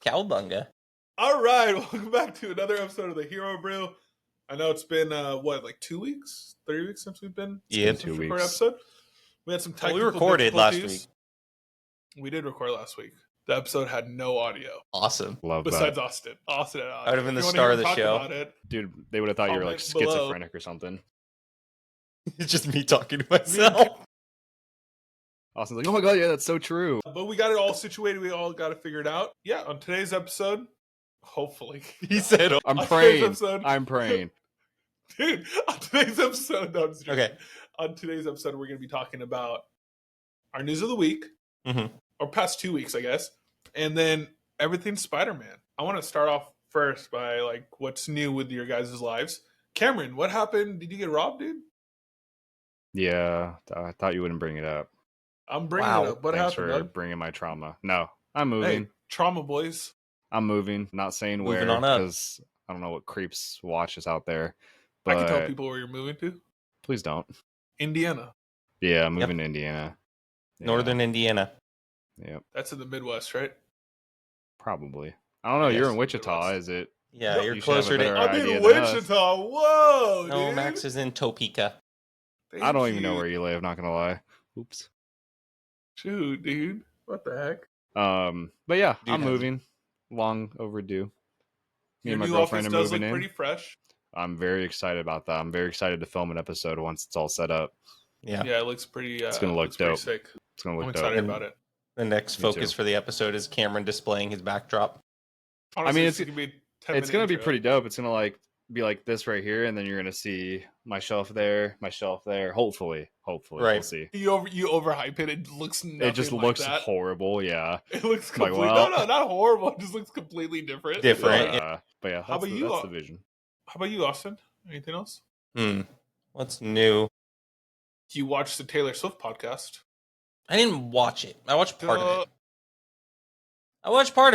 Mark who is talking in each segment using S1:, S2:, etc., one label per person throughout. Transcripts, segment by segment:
S1: Cowabunga.
S2: All right, welcome back to another episode of the Hero Brew. I know it's been, 2 weeks? 3 weeks since we've been?
S1: Yeah,
S2: 2 weeks. Episode. We had some technical
S1: we recorded last week.
S2: We did record last week. The episode had no audio.
S1: Awesome.
S3: Love
S2: Besides
S3: that.
S2: Austin. Austin had audio.
S1: I would have been the star of the show.
S3: Dude, they would have thought you were like
S2: Comment below.
S3: schizophrenic or something.
S1: It's just me talking to myself.
S3: Austin's like, oh my god, yeah, that's so true.
S2: But we got it all situated. We all got it figured out. Yeah, on today's episode, hopefully.
S1: He said,
S3: I'm
S2: On
S3: praying.
S2: today's episode-
S3: I'm praying.
S2: Dude, on today's episode, no, I'm just joking.
S1: okay.
S2: On today's episode, we're going to be talking about our news of the week, or past 2 weeks, I guess, and then everything Spider-Man. I want to start off first by like what's new with your guys' lives. Cameron, what happened? Did you get robbed, dude?
S3: Yeah, I thought you wouldn't bring it up.
S2: I'm bringing
S1: Wow.
S2: it up. What
S3: Thanks
S2: happened,
S3: for
S2: bud?
S3: bringing my trauma. No, I'm moving.
S2: Hey, trauma boys.
S3: I'm moving. Not saying
S1: Moving
S3: where
S1: on up.
S3: because I don't know what creeps watch is out there. But
S2: I can tell people where you're moving to.
S3: please don't.
S2: Indiana.
S3: Yeah, I'm moving to Indiana. Yeah,
S1: Northern Indiana.
S3: Yep,
S2: That's in the Midwest, right?
S3: probably. I don't know.
S1: Yes,
S3: You're in Wichita,
S2: Midwest.
S3: is it?
S1: Yeah,
S2: Yep.
S1: you're
S3: You should have a
S1: closer to...
S3: better
S2: I'm
S3: idea
S2: in
S3: than us.
S2: Wichita. Whoa,
S1: No,
S2: dude.
S1: Max is in Topeka.
S3: I don't even know where you live. Not gonna lie. Oops.
S2: Shoot, dude. What the heck?
S3: But yeah,
S1: Dude,
S3: I'm
S1: has-
S3: moving. Long overdue. Me
S2: Your
S3: and my
S2: new
S3: girlfriend
S2: office
S3: are
S2: does look
S3: moving in.
S2: pretty fresh.
S3: I'm very excited about that. I'm very excited to film an episode once it's all set up.
S1: Yeah.
S2: Yeah, it looks pretty.
S3: It's gonna look
S2: looks pretty
S3: dope.
S2: Sick.
S3: It's gonna
S2: I'm
S3: look
S2: excited
S3: dope.
S2: about it.
S1: The next
S3: Me
S1: focus
S3: too.
S1: for the episode is Cameron displaying his backdrop.
S2: Honestly,
S3: mean,
S2: this is gonna be a 10
S3: It's
S2: minute
S3: gonna be
S2: intro.
S3: pretty dope. It's gonna like be like this right here, and then you're gonna see my shelf there, Hopefully, we'll
S1: Right.
S3: see.
S2: You overhype it. It looks nothing
S3: It just
S2: like
S3: looks
S2: that.
S3: horrible. Yeah.
S2: It looks
S3: Like,
S2: completely
S3: well-
S2: no, not horrible. It just looks completely different.
S1: Different.
S3: But yeah,
S2: How
S3: that's,
S2: about you,
S3: that's the vision.
S2: How about you, Austin? Anything else?
S1: What's new?
S2: You watched the Taylor Swift podcast?
S1: I didn't watch it. I watched part of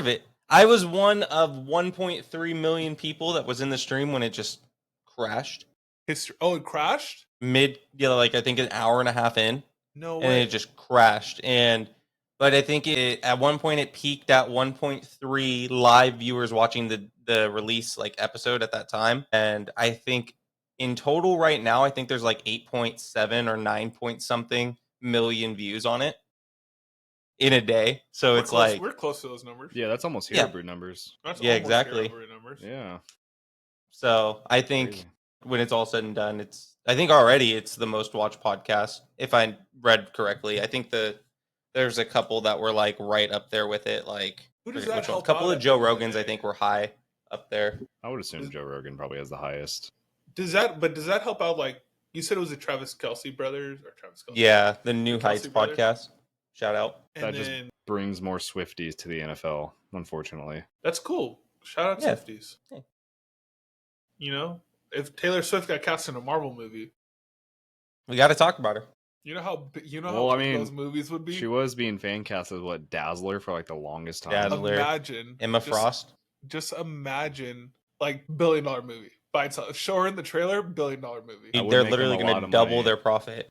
S1: it. I was one of 1.3 million people that was in the stream when it just crashed.
S2: History. Oh, it crashed?
S1: I think an hour and a half in,
S2: No
S1: and
S2: way.
S1: it just crashed. But I think at one point it peaked at 1.3 live viewers watching the release episode at that time. And I think in total right now, I think there's 8.7 or 9 point something million views on it in a day. So
S2: We're
S1: it's
S2: close, we're close to those numbers.
S3: Yeah, that's almost Hero
S1: Yeah.
S3: Brew numbers.
S2: That's
S1: Yeah,
S2: almost
S1: exactly.
S2: Hero Brew numbers.
S3: Yeah.
S1: so I think
S3: Crazy.
S1: when it's all said and done, I think already it's the most watched podcast. If I read correctly, I think there's a couple that were right up there with it.
S2: Who does
S1: forget
S2: that
S1: which one.
S2: help
S1: A couple
S2: out
S1: of
S2: at
S1: Joe
S2: the end of the
S1: Rogans, I
S2: day?
S1: think, were high up there.
S3: I would assume Joe Rogan probably has the highest.
S2: Does that help out? You said it was the Travis Kelce brothers or Travis Kelce?
S1: Yeah, the New
S2: The
S1: Heights
S2: Kelce brothers?
S1: podcast. Shout out.
S2: And
S3: That just
S2: then
S3: brings more Swifties to the NFL, unfortunately.
S2: that's cool. Shout out
S1: Yeah.
S2: Swifties.
S1: Yeah.
S2: You know, if Taylor Swift got cast in a Marvel movie,
S1: We got to talk about her.
S2: you know how
S3: Well, I
S2: big
S3: mean,
S2: those movies would be.
S3: She was being fan cast as Dazzler for the longest time.
S1: Dazzler.
S2: Imagine
S1: Emma Frost.
S2: Just imagine $1 billion movie by itself. Show her in the trailer, $1 billion movie.
S3: That would
S1: They're
S3: make them
S1: literally
S3: a
S1: going
S3: lot
S1: to
S3: of
S1: double
S3: money.
S1: their profit.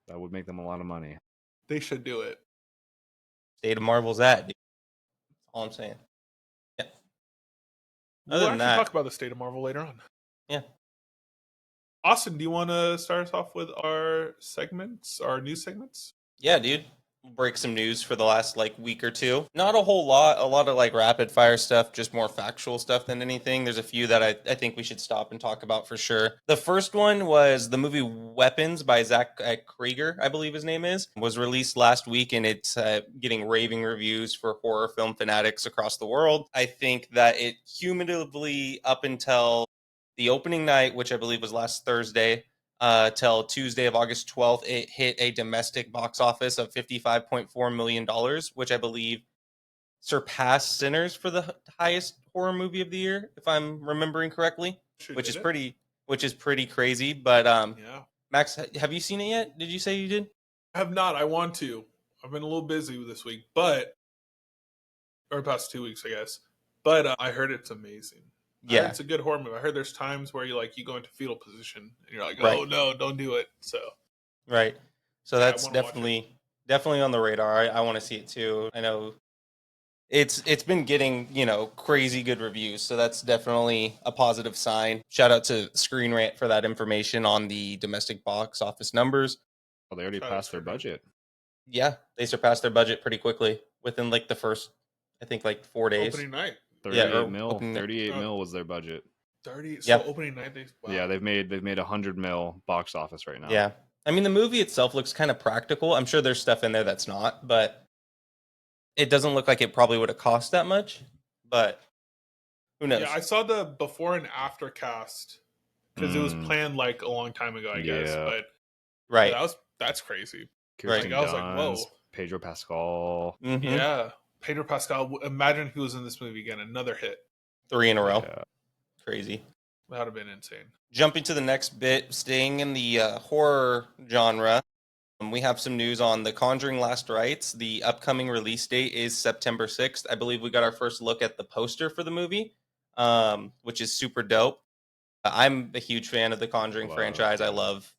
S3: That would make them a lot of money.
S2: They should do it.
S1: State of Marvel's that. Dude. That's all I'm saying. Yeah.
S2: We'll
S1: Other than
S2: actually
S1: that,
S2: talk about the state of Marvel later on.
S1: Yeah.
S2: Austin, do you want to start us off with our news segments?
S1: yeah, dude. We'll break some news for the last week or two. Not a whole lot. A lot of rapid fire stuff, just more factual stuff than anything. There's a few that I think we should stop and talk about for sure. The first one was the movie Weapons by Zach Krieger, I believe his name is, was released last week, and it's getting raving reviews for horror film fanatics across the world. I think that it cumulatively up until the opening night, which I believe was last Thursday, till Tuesday of August 12th, it hit a domestic box office of $55.4 million, which I believe surpassed Sinners for the highest horror movie of the year, if I'm remembering correctly, which is pretty crazy. But
S2: Yeah.
S1: Max, have you seen it yet? Did you say you did?
S2: I have not. I want to. I've been a little busy this week, or past 2 weeks, I guess. But I heard it's amazing. I heard
S1: Yeah.
S2: it's a good horror movie. I heard there's times where you go into fetal position and you're like,
S1: Right.
S2: oh no, don't do it. So
S1: Right. So
S2: Yeah, I
S1: that's
S2: wanna watch
S1: definitely on the radar. I want to see it too. I know It's been getting, crazy good reviews, so that's definitely a positive sign. Shout out to Screen Rant for that information on the domestic box office numbers.
S3: Well, they already passed their budget.
S1: Yeah, they surpassed their budget pretty quickly within like the first, I think, like 4 days.
S2: Opening night.
S3: 38 mil. 38 mil was their budget.
S2: 30. So opening night. Wow.
S3: Yeah, they've made 100 mil box office right now.
S1: Yeah, I mean the movie itself looks kind of practical. I'm sure there's stuff in there that's not, but it doesn't look like it probably would have cost that much. But who knows?
S2: Yeah, I saw the before and after cast because it was planned like a long time ago, I guess. But
S1: right,
S2: that's crazy.
S3: Kirsten
S2: I was like, whoa,
S3: Pedro Pascal.
S1: Mm-hmm.
S2: Yeah, Pedro Pascal. Imagine he was in this movie again, another hit,
S1: 3 in a row. Yeah. Crazy.
S2: That would have been insane.
S1: Jumping to the next bit, staying in the horror genre, we have some news on The Conjuring Last Rites. The upcoming release date is September 6th. I believe we got our first look at the poster for the movie, which is super dope. I'm a huge fan of the Conjuring franchise. I love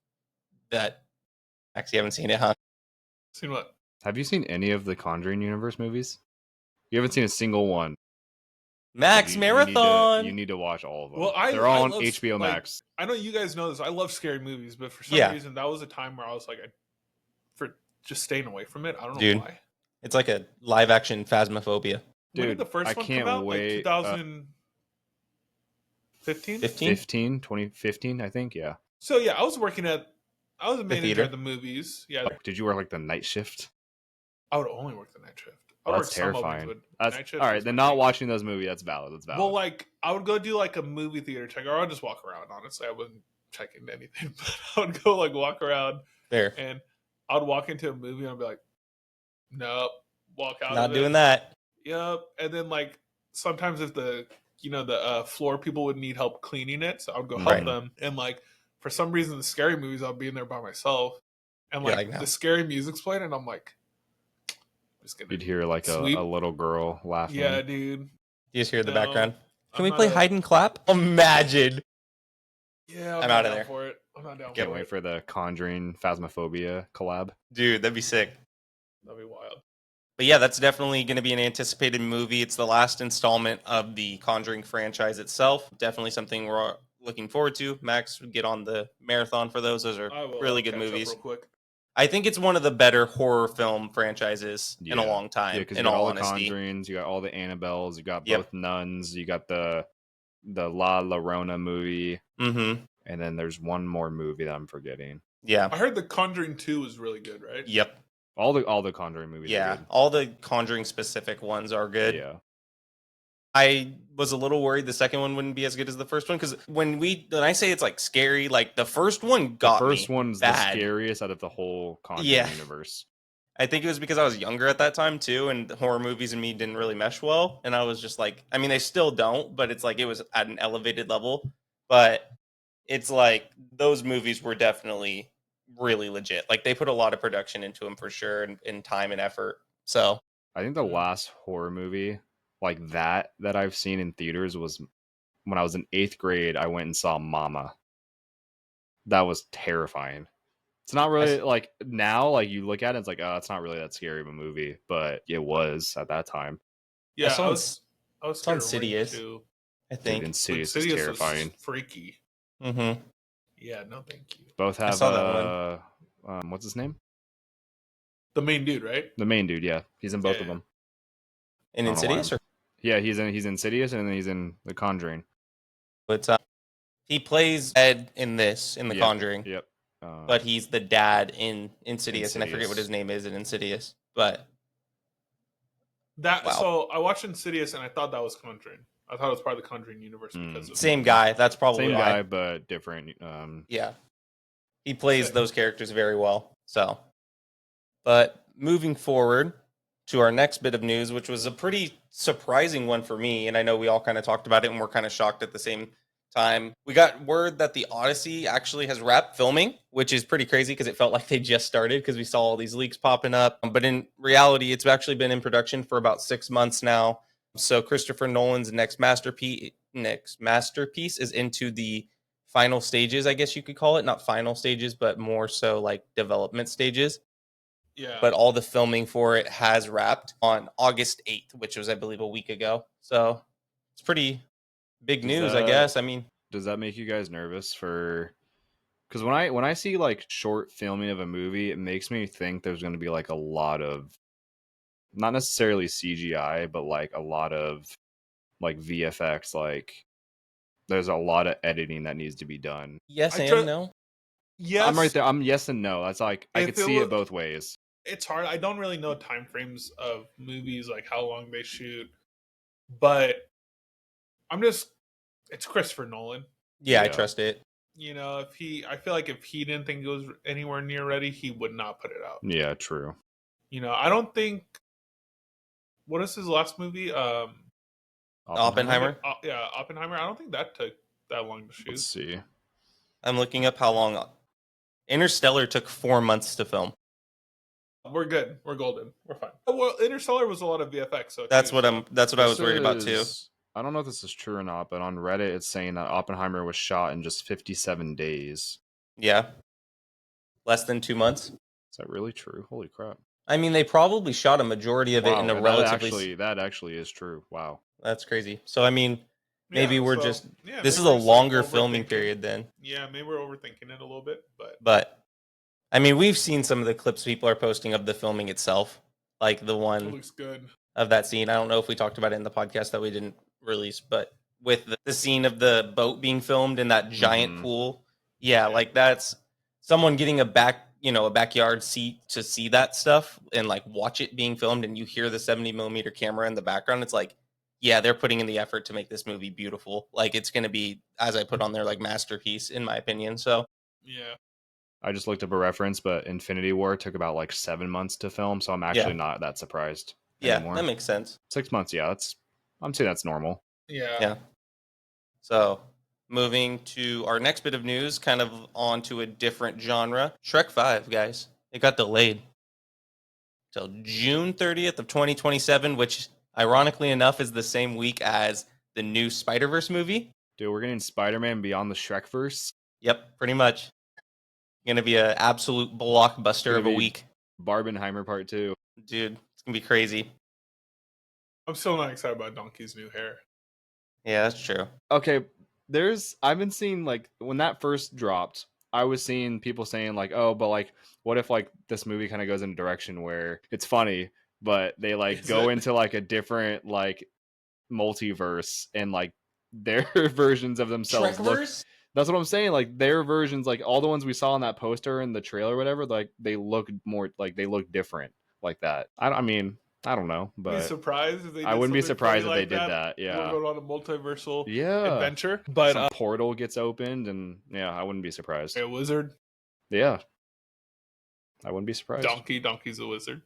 S1: that. Actually, you haven't seen it, huh?
S2: Seen what?
S3: Have you seen any of the Conjuring universe movies? You haven't seen a single one.
S1: Max Marathon.
S3: You need to watch all of them.
S2: Well,
S3: they're all on HBO Max.
S2: I know you guys know this. I love scary movies, but for some reason, that was a time where I was like, for just staying away from it. I don't know why.
S1: It's like a live action phasmophobia.
S2: Dude, when did the first one come out?
S3: Wait.
S2: Like 2015?
S3: 2015, I think. Yeah.
S2: So yeah, I was a manager at the movies. Yeah.
S3: Did you work like the night shift?
S2: I would only work the night shift.
S3: That's terrifying. All right, then not watching those movies. That's valid.
S2: Well, like I would go do like a movie theater check, or I'd just walk around. Honestly, I wasn't checking anything, but I would go like walk around
S1: there,
S2: and I'd walk into a movie and I'd be like, nope, walk out.
S1: Not doing that.
S2: Yep. And then like sometimes if the floor people would need help cleaning it, so I would go help them. And like for some reason, the scary movies I'll be in there by myself, and like the scary music's playing, and I'm like.
S3: You'd hear like a little girl laughing.
S2: Yeah, dude.
S1: You just hear the background. Can we play hide and clap? Imagine.
S2: Yeah,
S1: I'm out of there.
S2: For it. I'm not down.
S3: Can't wait for the Conjuring Phasmophobia collab.
S1: Dude, that'd be sick.
S2: That'd be wild.
S1: But yeah, that's definitely going to be an anticipated movie. It's the last installment of the Conjuring franchise itself. Definitely something we're looking forward to. Max, get on the marathon for those. Those are really good movies.
S2: Real quick.
S1: I think it's one of the better horror film franchises in a long time.
S3: Yeah, because you got all the Conjurings, you got all the Annabelles, you got both Nuns, you got the La Llorona movie, and then there's one more movie that I'm forgetting.
S1: Yeah,
S2: I heard the Conjuring 2 is really good, right?
S1: Yep,
S3: all the Conjuring movies.
S1: Yeah, all the Conjuring specific ones are good.
S3: Yeah.
S1: I was a little worried the second one wouldn't be as good as the first one because when I say it's like scary, like the first one got me. The first
S3: one's
S1: bad.
S3: The scariest out of the whole Conjuring universe.
S1: I think it was because I was younger at that time too, and horror movies and me didn't really mesh well. And I was just like, I mean, they still don't, but it's like it was at an elevated level. But it's like those movies were definitely really legit. Like they put a lot of production into them for sure, and time and effort. So
S3: I think the last horror movie like that I've seen in theaters was when I was in 8th grade. I went and saw Mama. That was terrifying. It's not really like now, like you look at it, it's like, oh, it's not really that scary of a movie, but it was at that time.
S2: Yeah, I was
S1: on Insidious too. I think
S3: Dude, Insidious is terrifying.
S2: Was freaky.
S1: Mm-hmm.
S2: Yeah, no, thank you.
S3: Both have what's his name?
S2: The main dude, right?
S3: The main dude, yeah. He's in both of them.
S1: In Insidious?
S3: Yeah, he's in Insidious, and then he's in The Conjuring.
S1: But he plays Ed in The Conjuring.
S3: Yep.
S1: But he's the dad in Insidious, and I forget what his name is in Insidious. But
S2: so I watched Insidious, and I thought that was Conjuring. I thought it was part of the Conjuring universe because of
S1: same guy. That's probably
S3: same
S1: why.
S3: guy, but different.
S1: Yeah, he plays those characters very well. So, but moving forward to our next bit of news, which was a pretty surprising one for me, and I know we all kind of talked about it, and we're kind of shocked at the same time. We got word that the Odyssey actually has wrapped filming, which is pretty crazy because it felt like they just started because we saw all these leaks popping up. But in reality, it's actually been in production for about 6 months now. So Christopher Nolan's next masterpiece is into the final stages, I guess you could call it. Not final stages, but more so like development stages.
S2: Yeah.
S1: But all the filming for it has wrapped on August 8th, which was, I believe, a week ago. So it's pretty big news, I guess. I mean,
S3: does that make you guys nervous for? Because when I see like short filming of a movie, it makes me think there's going to be like a lot of, not necessarily CGI, but like a lot of like VFX. Like there's a lot of editing that needs to be done.
S1: yes and no.
S2: Yes.
S3: I'm right there. I'm yes and no. That's like I could see it both ways.
S2: It's hard. I don't really know time frames of movies, like how long they shoot, but it's Christopher Nolan.
S1: Yeah, I trust it.
S2: You know, I feel like if he didn't think it was anywhere near ready, he would not put it out.
S3: Yeah, true.
S2: You know, I don't think. What is his last movie?
S1: Oppenheimer.
S2: Yeah, Oppenheimer. I don't think that took that long to shoot.
S3: Let's see.
S1: I'm looking up how long. Interstellar took 4 months to film.
S2: We're good. We're golden. We're fine. Well, Interstellar was a lot of VFX, so
S1: that's what I was worried about too.
S3: I don't know if this is true or not, but on Reddit it's saying that Oppenheimer was shot in just 57 days.
S1: Yeah. Less than 2 months.
S3: Is that really true? Holy crap.
S1: I mean, they probably shot a majority of it in a relatively...
S3: That actually is true. Wow.
S1: That's crazy. So, I mean, maybe we're just...
S2: Yeah,
S1: this is a longer filming period then.
S2: Yeah, maybe we're overthinking it a little bit,
S1: But, I mean, we've seen some of the clips people are posting of the filming itself. Like the one...
S2: It looks good.
S1: Of that scene. I don't know if we talked about it in the podcast that we didn't release, but with the scene of the boat being filmed in that giant pool. Yeah, like that's someone getting a backyard seat to see that stuff and like watch it being filmed, and you hear the 70mm camera in the background. It's like, yeah, they're putting in the effort to make this movie beautiful. Like it's going to be, as I put on there, like masterpiece in my opinion. So
S2: yeah,
S3: I just looked up a reference, but Infinity War took about like 7 months to film, so I'm actually not that surprised.
S1: Yeah,
S3: anymore.
S1: That makes sense.
S3: 6 months, yeah, I'm saying that's normal.
S2: Yeah.
S1: So, moving to our next bit of news, kind of onto a different genre. Shrek 5, guys. It got delayed till June 30th of 2027, which ironically enough is the same week as the new Spider-Verse movie.
S3: Dude, we're getting Spider-Man Beyond the Shrekverse.
S1: Yep, pretty much. Gonna be an absolute blockbuster of a week.
S3: Barbenheimer Part 2.
S1: Dude, it's gonna be crazy.
S2: I'm still not excited about Donkey's new hair.
S1: Yeah, that's true.
S3: Okay, I've been seeing, like, when that first dropped, I was seeing people saying, like, oh, but, like, what if, like, this movie kind of goes in a direction where it's funny, but they, like, go into, like, a different, like, multiverse, and, like, their versions of themselves look... That's what I'm saying. Like, their versions, like, all the ones we saw in that poster and the trailer or whatever, like, they look more, like, they look different like that. I mean... I don't know, but
S2: surprised if they did
S3: I wouldn't be surprised if
S2: like
S3: they did that. Yeah,
S2: we're going on a multiversal
S3: adventure.
S2: But
S3: some portal gets opened, and yeah, I wouldn't be surprised.
S2: A wizard.
S3: Yeah, I wouldn't be surprised.
S2: Donkey's a wizard.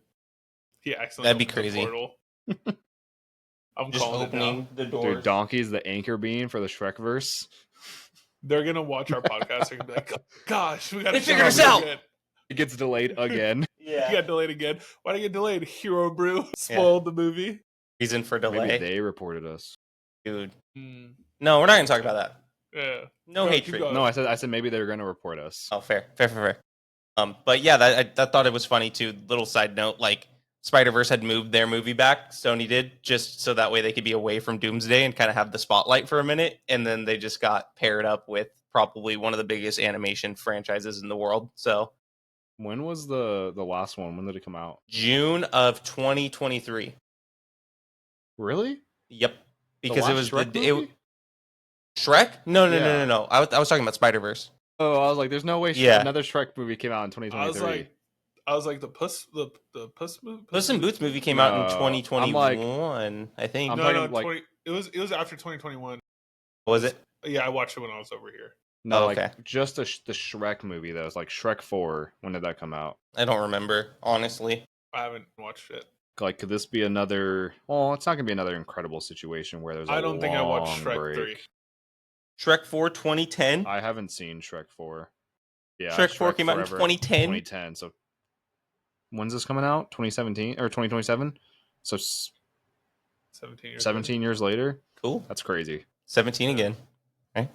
S2: He accidentally
S1: that'd be crazy.
S2: Portal. I'm
S1: just
S2: calling
S1: opening the door.
S3: Dude, Donkey's the anchor beam for the Shrekverse.
S2: They're gonna watch our podcast and be like, "Gosh, we gotta
S1: figure this out."
S3: It gets delayed again.
S2: Yeah, it got delayed again. Why did it get delayed? Hero Brew spoiled the movie.
S1: Reason for delay.
S3: Maybe they reported us,
S1: dude. No, we're not gonna talk about that.
S2: Yeah,
S1: no hatred.
S3: No, I said maybe they were gonna report us.
S1: Oh, fair. But yeah, I thought it was funny too. Little side note, like Spider-Verse had moved their movie back. Sony did, just so that way they could be away from Doomsday and kind of have the spotlight for a minute. And then they just got paired up with probably one of the biggest animation franchises in the world. So.
S3: When was the last one? When did it come out?
S1: June of 2023.
S3: Really?
S1: Yep. Because it was
S3: Shrek
S1: Shrek? No. I was talking about Spider-Verse.
S3: Oh, I was like, there's no way another Shrek movie came out in 2023.
S2: I was like the Puss movie.
S1: Puss in Boots movie came out in 2021, I think.
S2: It was after 2021.
S1: Was it?
S2: Yeah, I watched it when I was over here.
S3: No, just the Shrek movie, though. It's like Shrek 4. When did that come out?
S1: I don't remember, honestly.
S2: I haven't watched it.
S3: Like, could this be another... Well, it's not going to be another incredible situation where there's I don't think I watched Shrek break.
S2: 3.
S1: Shrek 4, 2010?
S3: I haven't seen Shrek 4. Yeah,
S1: Shrek 4 came out in 2010?
S3: 2010, so... When's this coming out? 2017? Or 2027? So... 17 years later?
S1: Cool.
S3: That's crazy.
S1: 17 again. Right?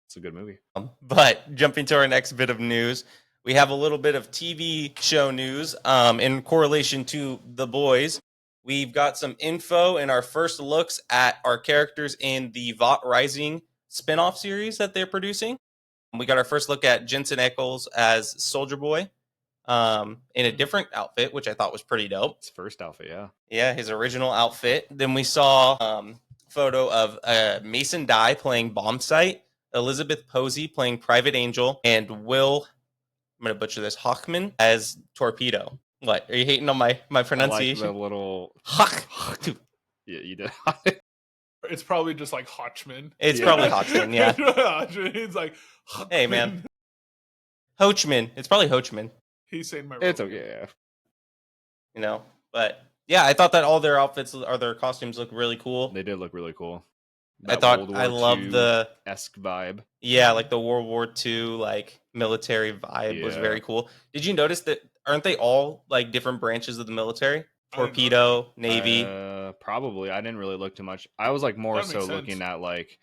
S3: It's a good movie.
S1: But jumping to our next bit of news, we have a little bit of TV show news in correlation to The Boys. We've got some info and our first looks at our characters in the Vought Rising spinoff series that they're producing. We got our first look at Jensen Ackles as Soldier Boy in a different outfit, which I thought was pretty dope.
S3: His first outfit, yeah.
S1: Yeah, his original outfit. Then we saw photo of Mason Dye playing Bomb Sight, Elizabeth Posey playing Private Angel, and Will, I'm going to butcher this, Hockman as Torpedo. What? Are you hating on my pronunciation?
S3: I like the little... Yeah, you did.
S2: It's probably just like Hotchman.
S1: It's probably Hotchman, yeah.
S2: It's like, Hochman.
S1: Hey, man. Hochman. It's probably Hochman.
S2: He's saying my
S3: It's okay, yeah.
S1: You know, but yeah, I thought that all their outfits or their costumes look really cool.
S3: They did look really cool.
S1: I thought I loved the
S3: esque vibe.
S1: Yeah, like the World War II like military vibe was very cool. Did you notice that aren't they all like different branches of the military? Torpedo, Navy.
S3: Probably. I didn't really look too much. I was like more so looking at like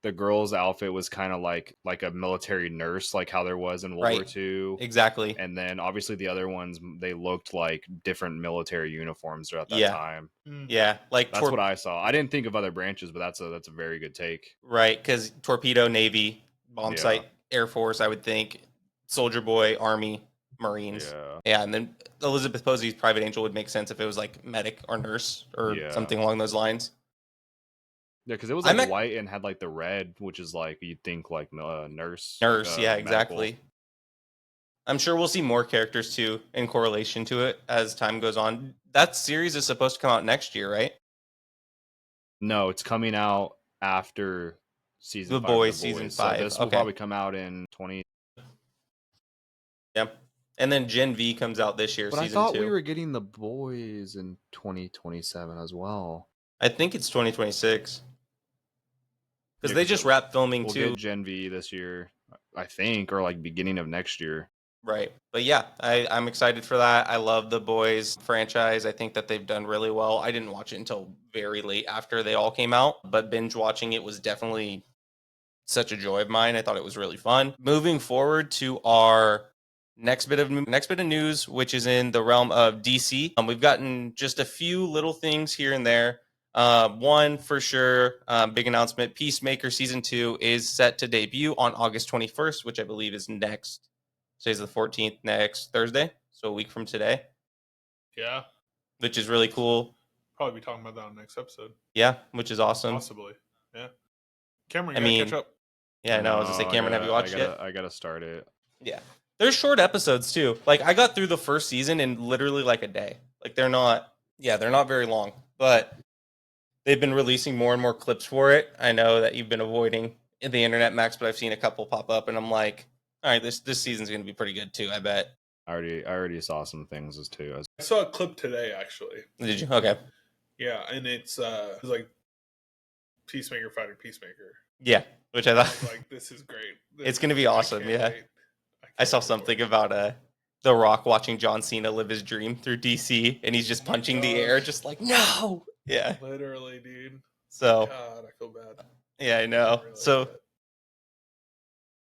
S3: the girl's outfit was kind of like a military nurse, like how there was in World War II.
S1: Exactly.
S3: And then obviously the other ones, they looked like different military uniforms throughout that time.
S1: Yeah, like
S3: that's what I saw. I didn't think of other branches, but that's a very good take.
S1: Right, because Torpedo, Navy, Bomb Sight, Air Force, I would think, Soldier Boy, Army, Marines. Yeah, and then Elizabeth Posey's Private Angel would make sense if it was like medic or nurse or something along those lines.
S3: Yeah, because it was like white and had like the red, which is like you'd think like nurse.
S1: Nurse, yeah, exactly. Medical. I'm sure we'll see more characters too in correlation to it as time goes on. That series is supposed to come out next year, right?
S3: No, it's coming out after season 5.
S1: The Boys, season 5.
S3: So this will probably come out in 20.
S1: Yeah. And then Gen V comes out this year,
S3: but
S1: season 2.
S3: I thought we were getting The Boys in 2027 as well.
S1: I think it's 2026. Because they just wrapped filming too.
S3: We'll get Gen V this year, I think, or like beginning of next year.
S1: Right. But yeah, I'm excited for that. I love the Boys franchise. I think that they've done really well. I didn't watch it until very late after they all came out, but binge watching it was definitely such a joy of mine. I thought it was really fun. Moving forward to our next bit of news, which is in the realm of DC. We've gotten just a few little things here and there. One for sure, big announcement. Peacemaker season 2 is set to debut on August 21st, which I believe is next. Today's the 14th, next Thursday, so a week from today.
S2: Yeah,
S1: which is really cool.
S2: Probably be talking about that on the next episode.
S1: Yeah, which is awesome.
S2: Possibly. Yeah. Cameron, you gotta catch up.
S1: Yeah, no, I was gonna say, Cameron, have you watched it?
S3: I gotta start it.
S1: Yeah. There's short episodes too. Like I got through the first season in literally like a day. Like they're not very long, but they've been releasing more and more clips for it. I know that you've been avoiding the internet, Max, but I've seen a couple pop up and I'm like, all right, this season's going to be pretty good too, I bet.
S3: I already saw some things as too.
S2: I saw a clip today actually.
S1: Did you? Okay.
S2: Yeah, and it's like Peacemaker fighting Peacemaker.
S1: Yeah, which I thought
S2: like this is great.
S1: It's going to be awesome, yeah. I saw something about The Rock watching John Cena live his dream through DC, and he's just punching the air, just like, no! Yeah.
S2: Literally, dude.
S1: So,
S2: God, I feel bad.
S1: Yeah, I know. Really so, bad.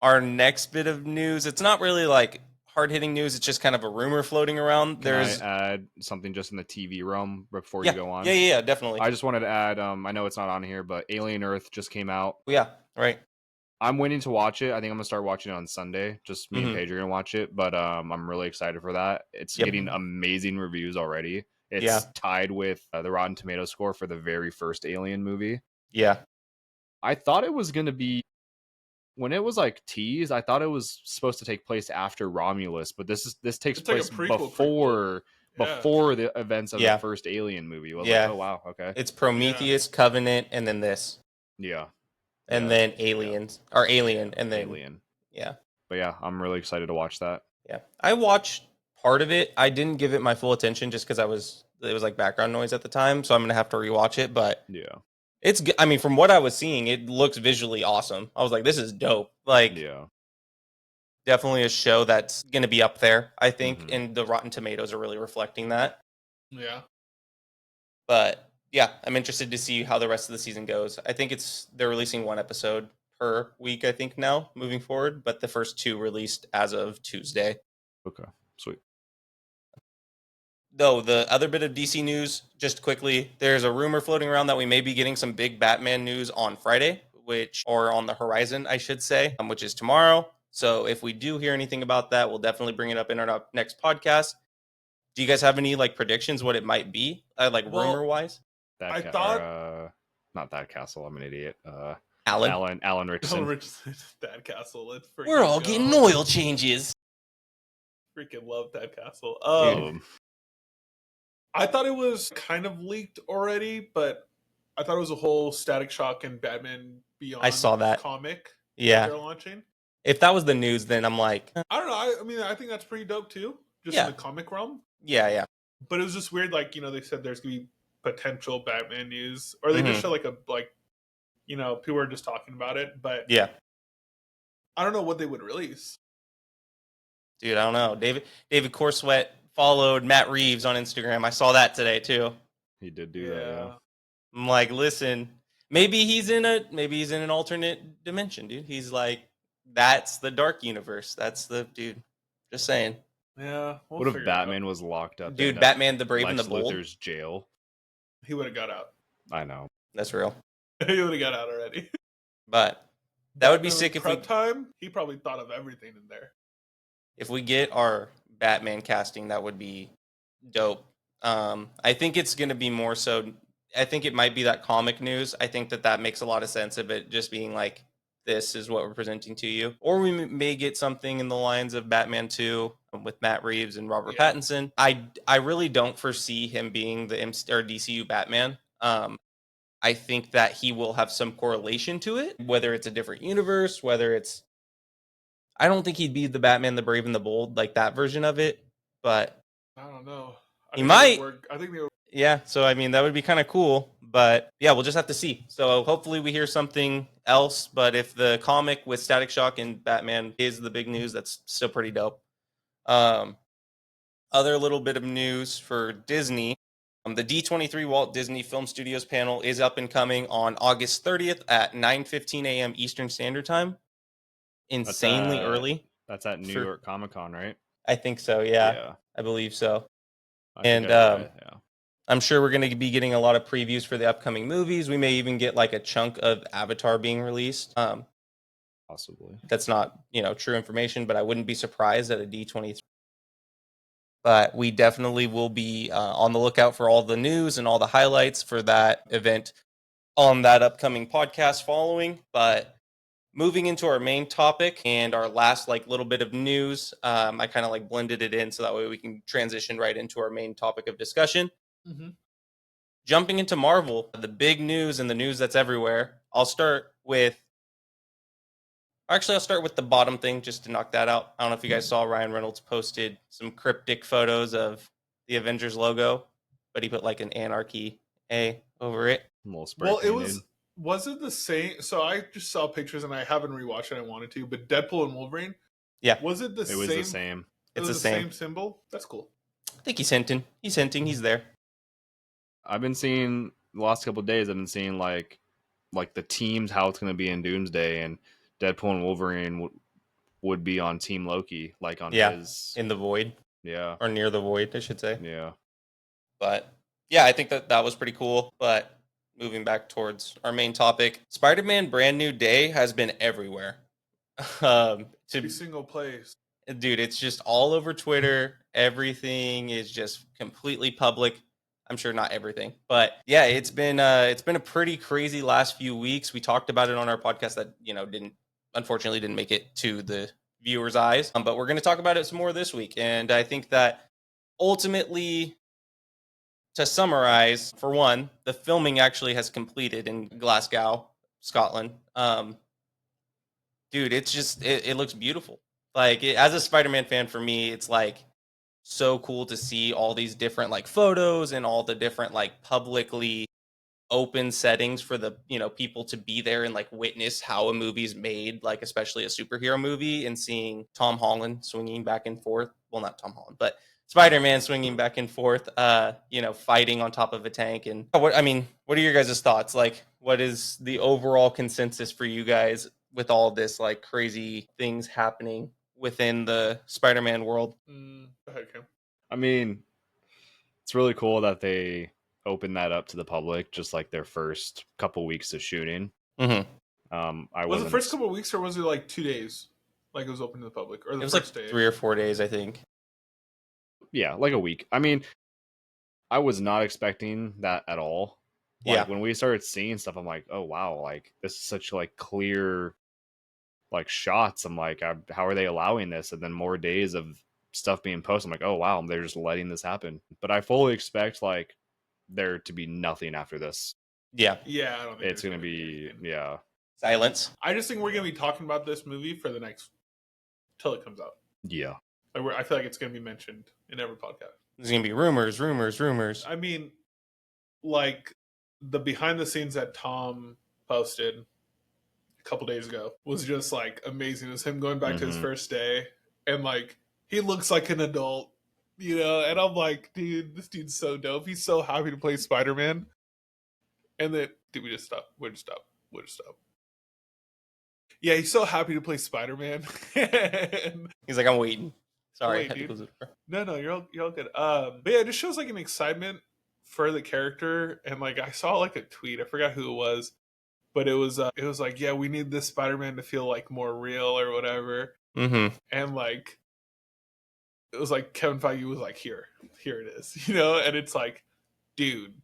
S1: Our next bit of news, it's not really like hard-hitting news, it's just kind of a rumor floating around.
S3: Can I add something just in the TV realm before you go on?
S1: Yeah, definitely.
S3: I just wanted to add, I know it's not on here, but Alien Earth just came out.
S1: Yeah, right.
S3: I'm waiting to watch it. I think I'm going to start watching it on Sunday. Just me and Paige are going to watch it, but I'm really excited for that. It's getting amazing reviews already. It's tied with the Rotten Tomatoes score for the very first Alien movie.
S1: Yeah.
S3: I thought it was going to be, when it was like teased, I thought it was supposed to take place after Romulus, but this takes place
S2: like
S3: before the events of the first Alien movie. I was like, oh wow, okay.
S1: It's Prometheus, Covenant, and then this.
S3: Yeah.
S1: And then Aliens, or Alien, and then
S3: Alien.
S1: Yeah.
S3: But yeah, I'm really excited to watch that.
S1: Yeah. I watched part of it. I didn't give it my full attention just because it was like background noise at the time, so I'm going to have to rewatch it, but
S3: yeah.
S1: It's, I mean, from what I was seeing, it looks visually awesome. I was like, this is dope. Like, definitely a show that's going to be up there, I think, and the Rotten Tomatoes are really reflecting that.
S2: Yeah.
S1: But, yeah, I'm interested to see how the rest of the season goes. I think they're releasing one episode per week, I think, now moving forward. But the first 2 released as of Tuesday.
S3: Okay, sweet.
S1: Though the other bit of DC news, just quickly, there's a rumor floating around that we may be getting some big Batman news on Friday, or on the horizon, I should say, which is tomorrow. So if we do hear anything about that, we'll definitely bring it up in our next podcast. Do you guys have any like predictions what it might be, rumor wise?
S2: I thought
S3: not that Castle. I'm an idiot.
S1: Alan
S3: Richardson.
S2: Dad Castle. Let's freaking
S1: We're all getting oil changes.
S2: Freaking love Dad Castle. I thought it was kind of leaked already, but I thought it was a whole Static Shock and Batman Beyond.
S1: I saw that
S2: comic.
S1: Yeah,
S2: they're launching.
S1: If that was the news, then I'm like,
S2: I don't know. I mean, I think that's pretty dope too. Just in the comic realm.
S1: Yeah.
S2: But it was just weird. Like, they said there's gonna be potential Batman news, or they just show people were just talking about it. But
S1: yeah,
S2: I don't know what they would release.
S1: Dude, I don't know. David Cornsweet followed Matt Reeves on Instagram. I saw that today too.
S3: He did do that. Yeah.
S1: I'm like, listen, maybe he's in an alternate dimension, dude. He's like, that's the dark universe. That's the dude. Just saying.
S2: Yeah.
S3: What if Batman was locked up?
S1: Dude, Batman the Brave and the Bold.
S3: Luthor's jail.
S2: He would have got out.
S3: I know.
S1: That's real.
S2: He would have got out already.
S1: But that would be sick if
S2: he probably thought of everything in there.
S1: If we get our Batman casting, that would be dope. I think it's going to be more so. I think it might be that comic news. I think that makes a lot of sense of it just being like, this is what we're presenting to you. Or we may get something in the lines of Batman 2 with Matt Reeves and Robert Pattinson. I really don't foresee him being the DCU Batman. I think that he will have some correlation to it, whether it's a different universe, I don't think he'd be the Batman, the Brave and the Bold, like that version of it, but
S2: I don't know.
S1: He might.
S2: I think they would.
S1: Yeah, so I mean, that would be kind of cool, but yeah, we'll just have to see. So hopefully we hear something else, but if the comic with Static Shock and Batman is the big news, that's still pretty dope. Other little bit of news for Disney. The D23 Walt Disney Film Studios panel is up and coming on August 30th at 9:15 a.m. Eastern Standard Time. Insanely early.
S3: That's at New York Comic Con, right?
S1: I think so, yeah. I believe so.
S3: Yeah.
S1: I'm sure we're going to be getting a lot of previews for the upcoming movies. We may even get like a chunk of Avatar being released.
S3: Possibly.
S1: That's not, true information, but I wouldn't be surprised at a D23. But we definitely will be on the lookout for all the news and all the highlights for that event on that upcoming podcast following. But moving into our main topic and our last little bit of news, I kind of blended it in so that way we can transition right into our main topic of discussion.
S2: Mm-hmm.
S1: Jumping into Marvel, the big news and the news that's everywhere. I'll start with the bottom thing just to knock that out. I don't know if you guys saw Ryan Reynolds posted some cryptic photos of the Avengers logo, but he put an Anarchy A over it.
S2: Well, was it the same? So I just saw pictures and I haven't rewatched it. I wanted to, but Deadpool and Wolverine.
S1: Yeah.
S2: Was it the same?
S3: It was the same.
S1: It's the same
S2: symbol. That's cool.
S1: I think he's hinting. He's there.
S3: I've been seeing the last couple of days. I've been seeing like the teams, how it's going to be in Doomsday, and Deadpool and Wolverine would be on Team Loki, his
S1: in the Void.
S3: Yeah.
S1: Or near the Void, I should say.
S3: Yeah.
S1: But yeah, I think that was pretty cool. But moving back towards our main topic, Spider-Man Brand New Day has been everywhere.
S2: Every single place.
S1: Dude, it's just all over Twitter. Everything is just completely public. I'm sure not everything, but yeah, it's been a pretty crazy last few weeks. We talked about it on our podcast that unfortunately didn't make it to the viewers' eyes, but we're going to talk about it some more this week. And I think that ultimately, to summarize, for one, the filming actually has completed in Glasgow, Scotland. Dude, it's just it looks beautiful. As a Spider-Man fan, for me, it's so cool to see all these different photos and all the different publicly open settings for the people to be there and witness how a movie's made, especially a superhero movie, and seeing Tom Holland swinging back and forth. Well, not Tom Holland, but Spider-Man swinging back and forth, fighting on top of a tank. And what are your guys' thoughts? What is the overall consensus for you guys with all this like crazy things happening within the Spider-Man world.
S2: Go ahead, Kim.
S3: I mean, it's really cool that they opened that up to the public, just like their first couple weeks of shooting.
S1: Mm-hmm.
S2: Was it the first couple of weeks, or was it like 2 days? Like it was open to the public, or the
S1: it was
S2: first
S1: like
S2: day?
S1: 3 or 4 days, I think.
S3: Yeah, like a week. I mean, I was not expecting that at all. Like when we started seeing stuff, I'm like, oh wow, like this is such like clear like shots. I'm like, how are they allowing this? And then more days of stuff being posted. I'm like, oh wow, they're just letting this happen. But I fully expect like there to be nothing after this.
S1: Yeah.
S2: Yeah, I don't think
S3: It's gonna be
S2: anything.
S1: Silence.
S2: I just think we're gonna be talking about this movie for the next till it comes out.
S3: Yeah.
S2: Like I feel like it's gonna be mentioned in every podcast.
S1: There's gonna be rumors.
S2: I mean, like the behind the scenes that Tom posted a couple days ago was just like amazing. It was him going back to his first day, and like he looks like an adult, you know. And I'm like, dude, this dude's so dope. He's so happy to play Spider-Man. And then, dude, we just stop. Yeah, he's so happy to play Spider-Man.
S1: He's like, I'm waiting. Sorry,
S2: wait, dude. No, you're all good. But yeah, it just shows like an excitement for the character, and like I saw like a tweet, I forgot who it was, but it was like, yeah, we need this Spider-Man to feel like more real or whatever.
S1: Mm-hmm.
S2: And like it was like Kevin Feige was like, here it is, you know. And it's like, dude,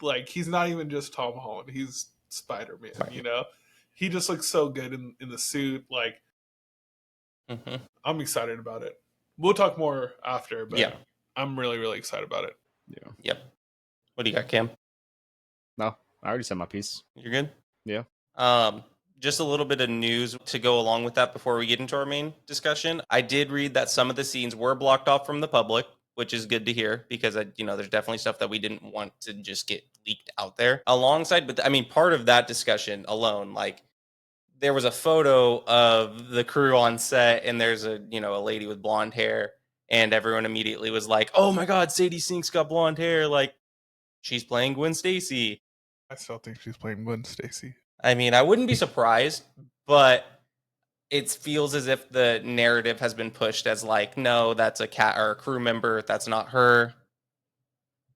S2: like he's not even just Tom Holland, he's Spider-Man, you know. He just looks so good in the suit. Like, I'm excited about it. We'll talk more after, but yeah, I'm really, really excited about it.
S3: Yeah.
S1: Yep. What do you got, Cam?
S3: No, I already said my piece.
S1: You're good?
S3: Yeah.
S1: Just a little bit of news to go along with that before we get into our main discussion. I did read that some of the scenes were blocked off from the public, which is good to hear because, there's definitely stuff that we didn't want to just get leaked out there. Alongside, but I mean, part of that discussion alone, like, there was a photo of the crew on set, and there's a lady with blonde hair, and everyone immediately was like, "Oh my God, Sadie Sink's got blonde hair! Like, she's playing Gwen Stacy."
S2: I still think she's playing Gwen Stacy.
S1: I mean, I wouldn't be surprised, but it feels as if the narrative has been pushed as like, no, that's a cat or a crew member, that's not her.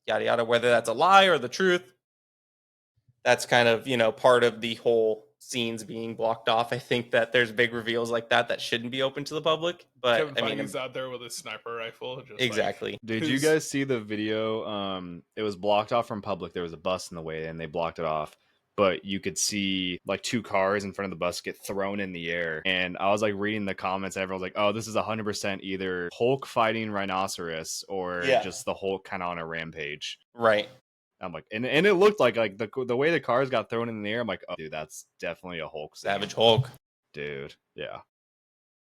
S1: Yada yada. Whether that's a lie or the truth, that's kind of part of the whole scenes being blocked off. I think that there's big reveals like that shouldn't be open to the public, but
S2: Kevin Feige's out there with a sniper rifle. Just
S1: exactly.
S2: Like,
S3: did you guys see the video? It was blocked off from public. There was a bus in the way, and they blocked it off. But you could see like 2 cars in front of the bus get thrown in the air. And I was like reading the comments, and everyone's like, "Oh, this is 100% either Hulk fighting rhinoceros or just the Hulk kind of on a rampage."
S1: Right.
S3: I'm like, and it looked like the way the cars got thrown in the air. I'm like, oh, dude, that's definitely a Hulk.
S1: Savage Hulk.
S3: Dude, yeah.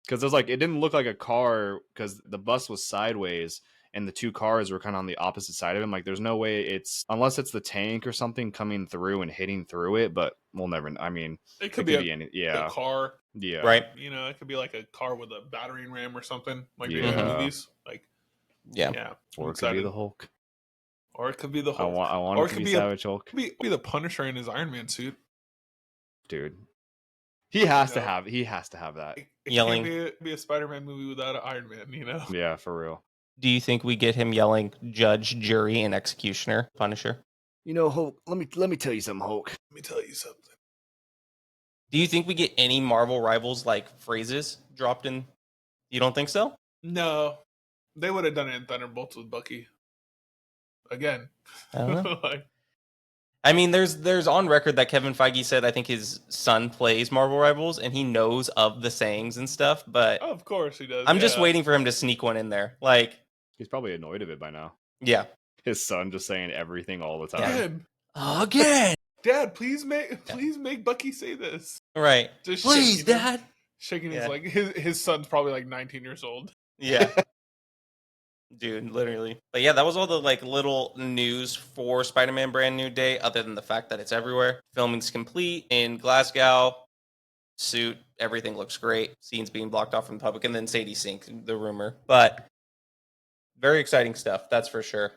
S3: Because it was like, it didn't look like a car because the bus was sideways and the 2 cars were kind of on the opposite side of him. Like, there's no way unless it's the tank or something coming through and hitting through it, but we'll never, I mean,
S2: it could be any,
S3: a
S2: car.
S3: Yeah.
S1: Right.
S2: It could be like a car with a battering ram or something, like
S3: in
S2: the movies. Like,
S1: yeah.
S3: Or it could be the Hulk.
S2: Or it could be the Hulk.
S3: I want it to be Savage Hulk.
S2: It could be the Punisher in his Iron Man suit.
S3: Dude. He has to have that.
S2: It
S1: yelling.
S2: Can't be a Spider-Man movie without an Iron Man,
S3: Yeah, for real.
S1: Do you think we get him yelling judge, jury, and executioner, Punisher?
S3: Hulk, let me tell you something, Hulk.
S2: Let me tell you something.
S1: Do you think we get any Marvel Rivals like phrases dropped in? You don't think so?
S2: No. They would have done it in Thunderbolts with Bucky. Again.
S1: I don't know. I mean, there's on record that Kevin Feige said I think his son plays Marvel Rivals and he knows of the sayings and stuff, but
S2: of course he does.
S1: I'm just waiting for him to sneak one in there. Like,
S3: he's probably annoyed of it by now.
S1: Yeah.
S3: His son just saying everything all the time.
S1: Again.
S2: Dad, please make Bucky say this.
S1: Right.
S2: Just
S1: please, Dad.
S2: Shaking his like his son's probably like 19 years old.
S1: Yeah. Dude, literally. But yeah, that was all the like little news for Spider-Man Brand New Day, other than the fact that it's everywhere. Filming's complete in Glasgow. Suit, everything looks great. Scenes being blocked off from the public, and then Sadie Sink, the rumor. But very exciting stuff, that's for sure.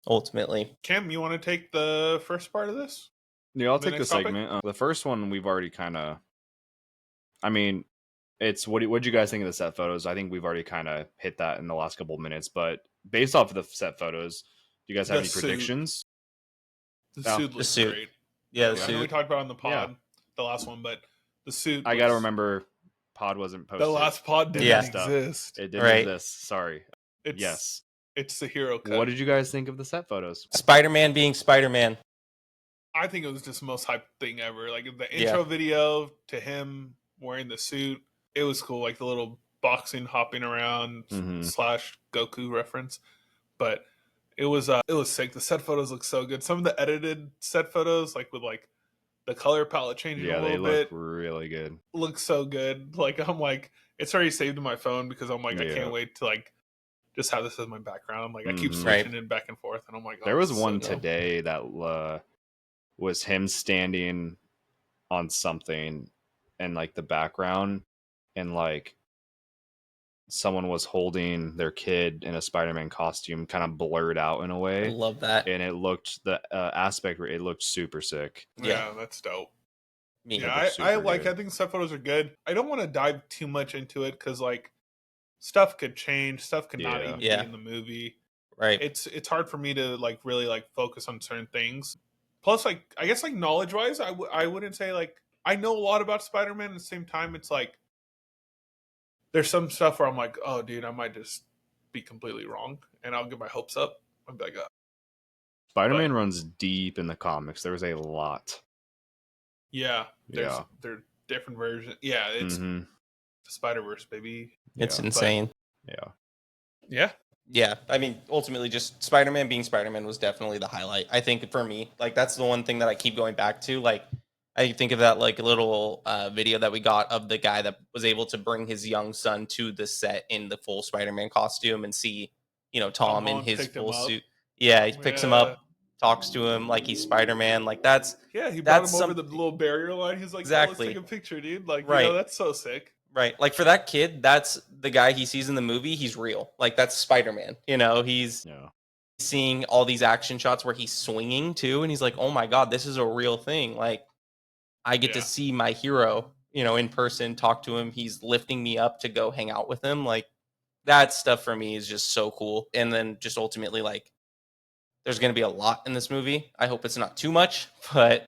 S1: Ultimately.
S2: Cam, you want to take the first part of this?
S3: Yeah, I'll take the segment. The first one we've already kind of I mean, what'd you guys think of the set photos? I think we've already kind of hit that in the last couple of minutes, but based off of the set photos, do you guys have any predictions?
S2: The
S3: Oh,
S2: suit
S1: The
S2: looks
S1: suit.
S2: great.
S1: Yeah,
S2: I
S1: the
S2: know
S1: suit.
S2: we talked about it on the pod, the last one, but the suit.
S3: I gotta remember, pod wasn't posted.
S2: The last pod didn't
S1: Yeah.
S2: exist.
S3: It didn't
S1: Right.
S3: exist. Sorry. Yes.
S2: It's the hero cut.
S3: What did you guys think of the set photos?
S1: Spider-Man being Spider-Man.
S2: I think it was just the most hyped thing ever. Like the intro video to him wearing the suit, it was cool. Like the little boxing hopping around / Goku reference, but it was sick. The set photos look so good. Some of the edited set photos, like with like the color palette changing a little bit,
S3: look really good.
S2: Look so good. Like I'm like, it's already saved in my phone because I'm like, I can't wait to like just have this as my background. I'm like, I keep switching it back and forth, and I'm like,
S3: there was one today that was him standing on something, and like the background, and like someone was holding their kid in a Spider-Man costume, kind of blurred out in a way.
S1: I love that.
S3: And it looked it looked super sick.
S2: Yeah, that's dope.
S1: Me.
S2: Yeah, I think set photos are good. I don't want to dive too much into it because like stuff could change, stuff could not even be in the movie.
S1: Right.
S2: It's hard for me to like really like focus on certain things. Plus, like I guess like knowledge wise, I wouldn't say like I know a lot about Spider-Man. At the same time, it's like there's some stuff where I'm like, oh, dude, I might just be completely wrong, and I'll get my hopes up. I'm like,
S3: Spider-Man runs deep in the comics. There was a lot.
S2: Yeah, there are different versions. Yeah, it's the Spider-Verse, baby.
S1: It's insane.
S2: Yeah.
S1: I mean, ultimately, just Spider-Man being Spider-Man was definitely the highlight. I think for me, like that's the one thing that I keep going back to. Like, I think of that like little video that we got of the guy that was able to bring his young son to the set in the full Spider-Man costume and see, Tom in his full suit. Yeah, he picks him up, talks to him like he's Spider-Man. Like that's
S2: he brought him over the little barrier line. He's like,
S1: exactly.
S2: Let's take a picture, dude. Like, that's so sick.
S1: Right. Like for that kid, that's the guy he sees in the movie. He's real. Like that's Spider-Man. He's seeing all these action shots where he's swinging too. And he's like, oh my God, this is a real thing. Like I get to see my hero, in person, talk to him. He's lifting me up to go hang out with him. Like that stuff for me is just so cool. And then just ultimately like there's going to be a lot in this movie. I hope it's not too much, but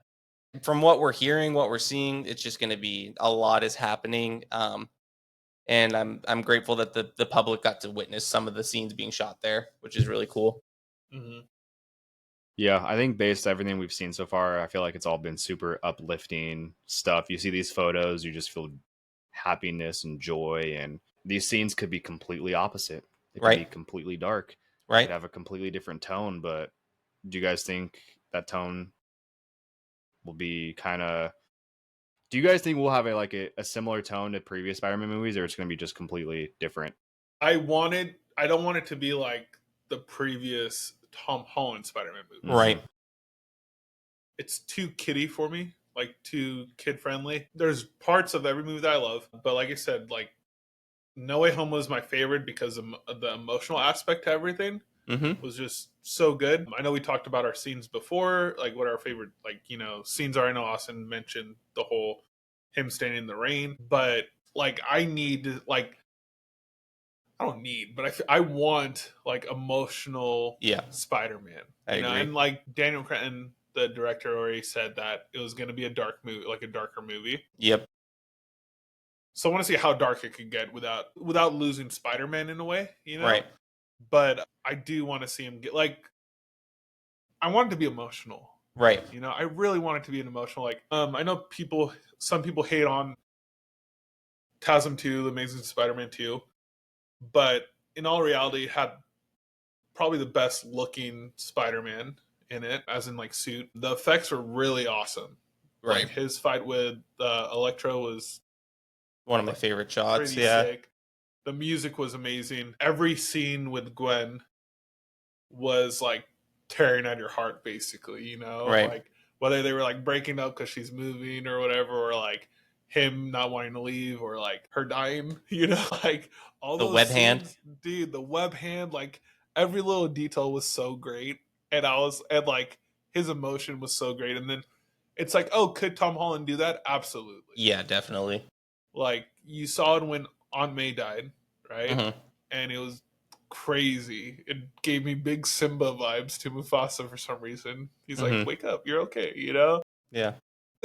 S1: from what we're hearing, what we're seeing, it's just going to be a lot is happening. And I'm grateful that the public got to witness some of the scenes being shot there, which is really cool.
S2: Mm-hmm.
S3: Yeah, I think based on everything we've seen so far, I feel like it's all been super uplifting stuff. You see these photos, you just feel happiness and joy, and these scenes could be completely opposite. It could be completely dark.
S1: Right.
S3: It could have a completely different tone, but do you guys think that tone will be kind of... Do you guys think we'll have a similar tone to previous Spider-Man movies, or it's going to be just completely different?
S2: I don't want it to be like the previous Tom Holland Spider-Man movie.
S1: Right.
S2: It's too kiddie for me, like too kid-friendly. There's parts of every movie that I love, but like I said, like No Way Home was my favorite because of the emotional aspect to everything. Was just so good. I know we talked about our scenes before, like what our favorite scenes are. I know Austin mentioned the whole him standing in the rain, but like I want like emotional Spider-Man.
S1: I agree.
S2: And like Daniel Cretton, the director, already said that it was going to be a dark movie, like a darker movie.
S1: Yep.
S2: So I want to see how dark it could get without losing Spider-Man in a way,
S1: Right.
S2: But I do want to see him get I want it to be emotional.
S1: Right.
S2: I really want it to be an emotional, like, I know some people hate on TASM 2, The Amazing Spider-Man 2, but in all reality, it had probably the best looking Spider-Man in it, as in like suit. The effects were really awesome.
S1: Right.
S2: Like his fight with Electro was
S1: one of my favorite shots.
S2: Pretty sick. The music was amazing. Every scene with Gwen was like tearing at your heart, basically,
S1: Right.
S2: Like whether they were like breaking up because she's moving or whatever, or like him not wanting to leave, or like her dying, like all
S1: the
S2: those
S1: web
S2: scenes,
S1: hand.
S2: Dude, the web hand, like every little detail was so great. And like his emotion was so great. And then it's like, oh, could Tom Holland do that? Absolutely.
S1: Yeah, definitely.
S2: Like, you saw it when Aunt May died, right?
S1: Mhm.
S2: And it was crazy. It gave me big Simba vibes to Mufasa for some reason. He's like,
S1: Mhm.
S2: wake up, you're okay, you know?
S1: Yeah.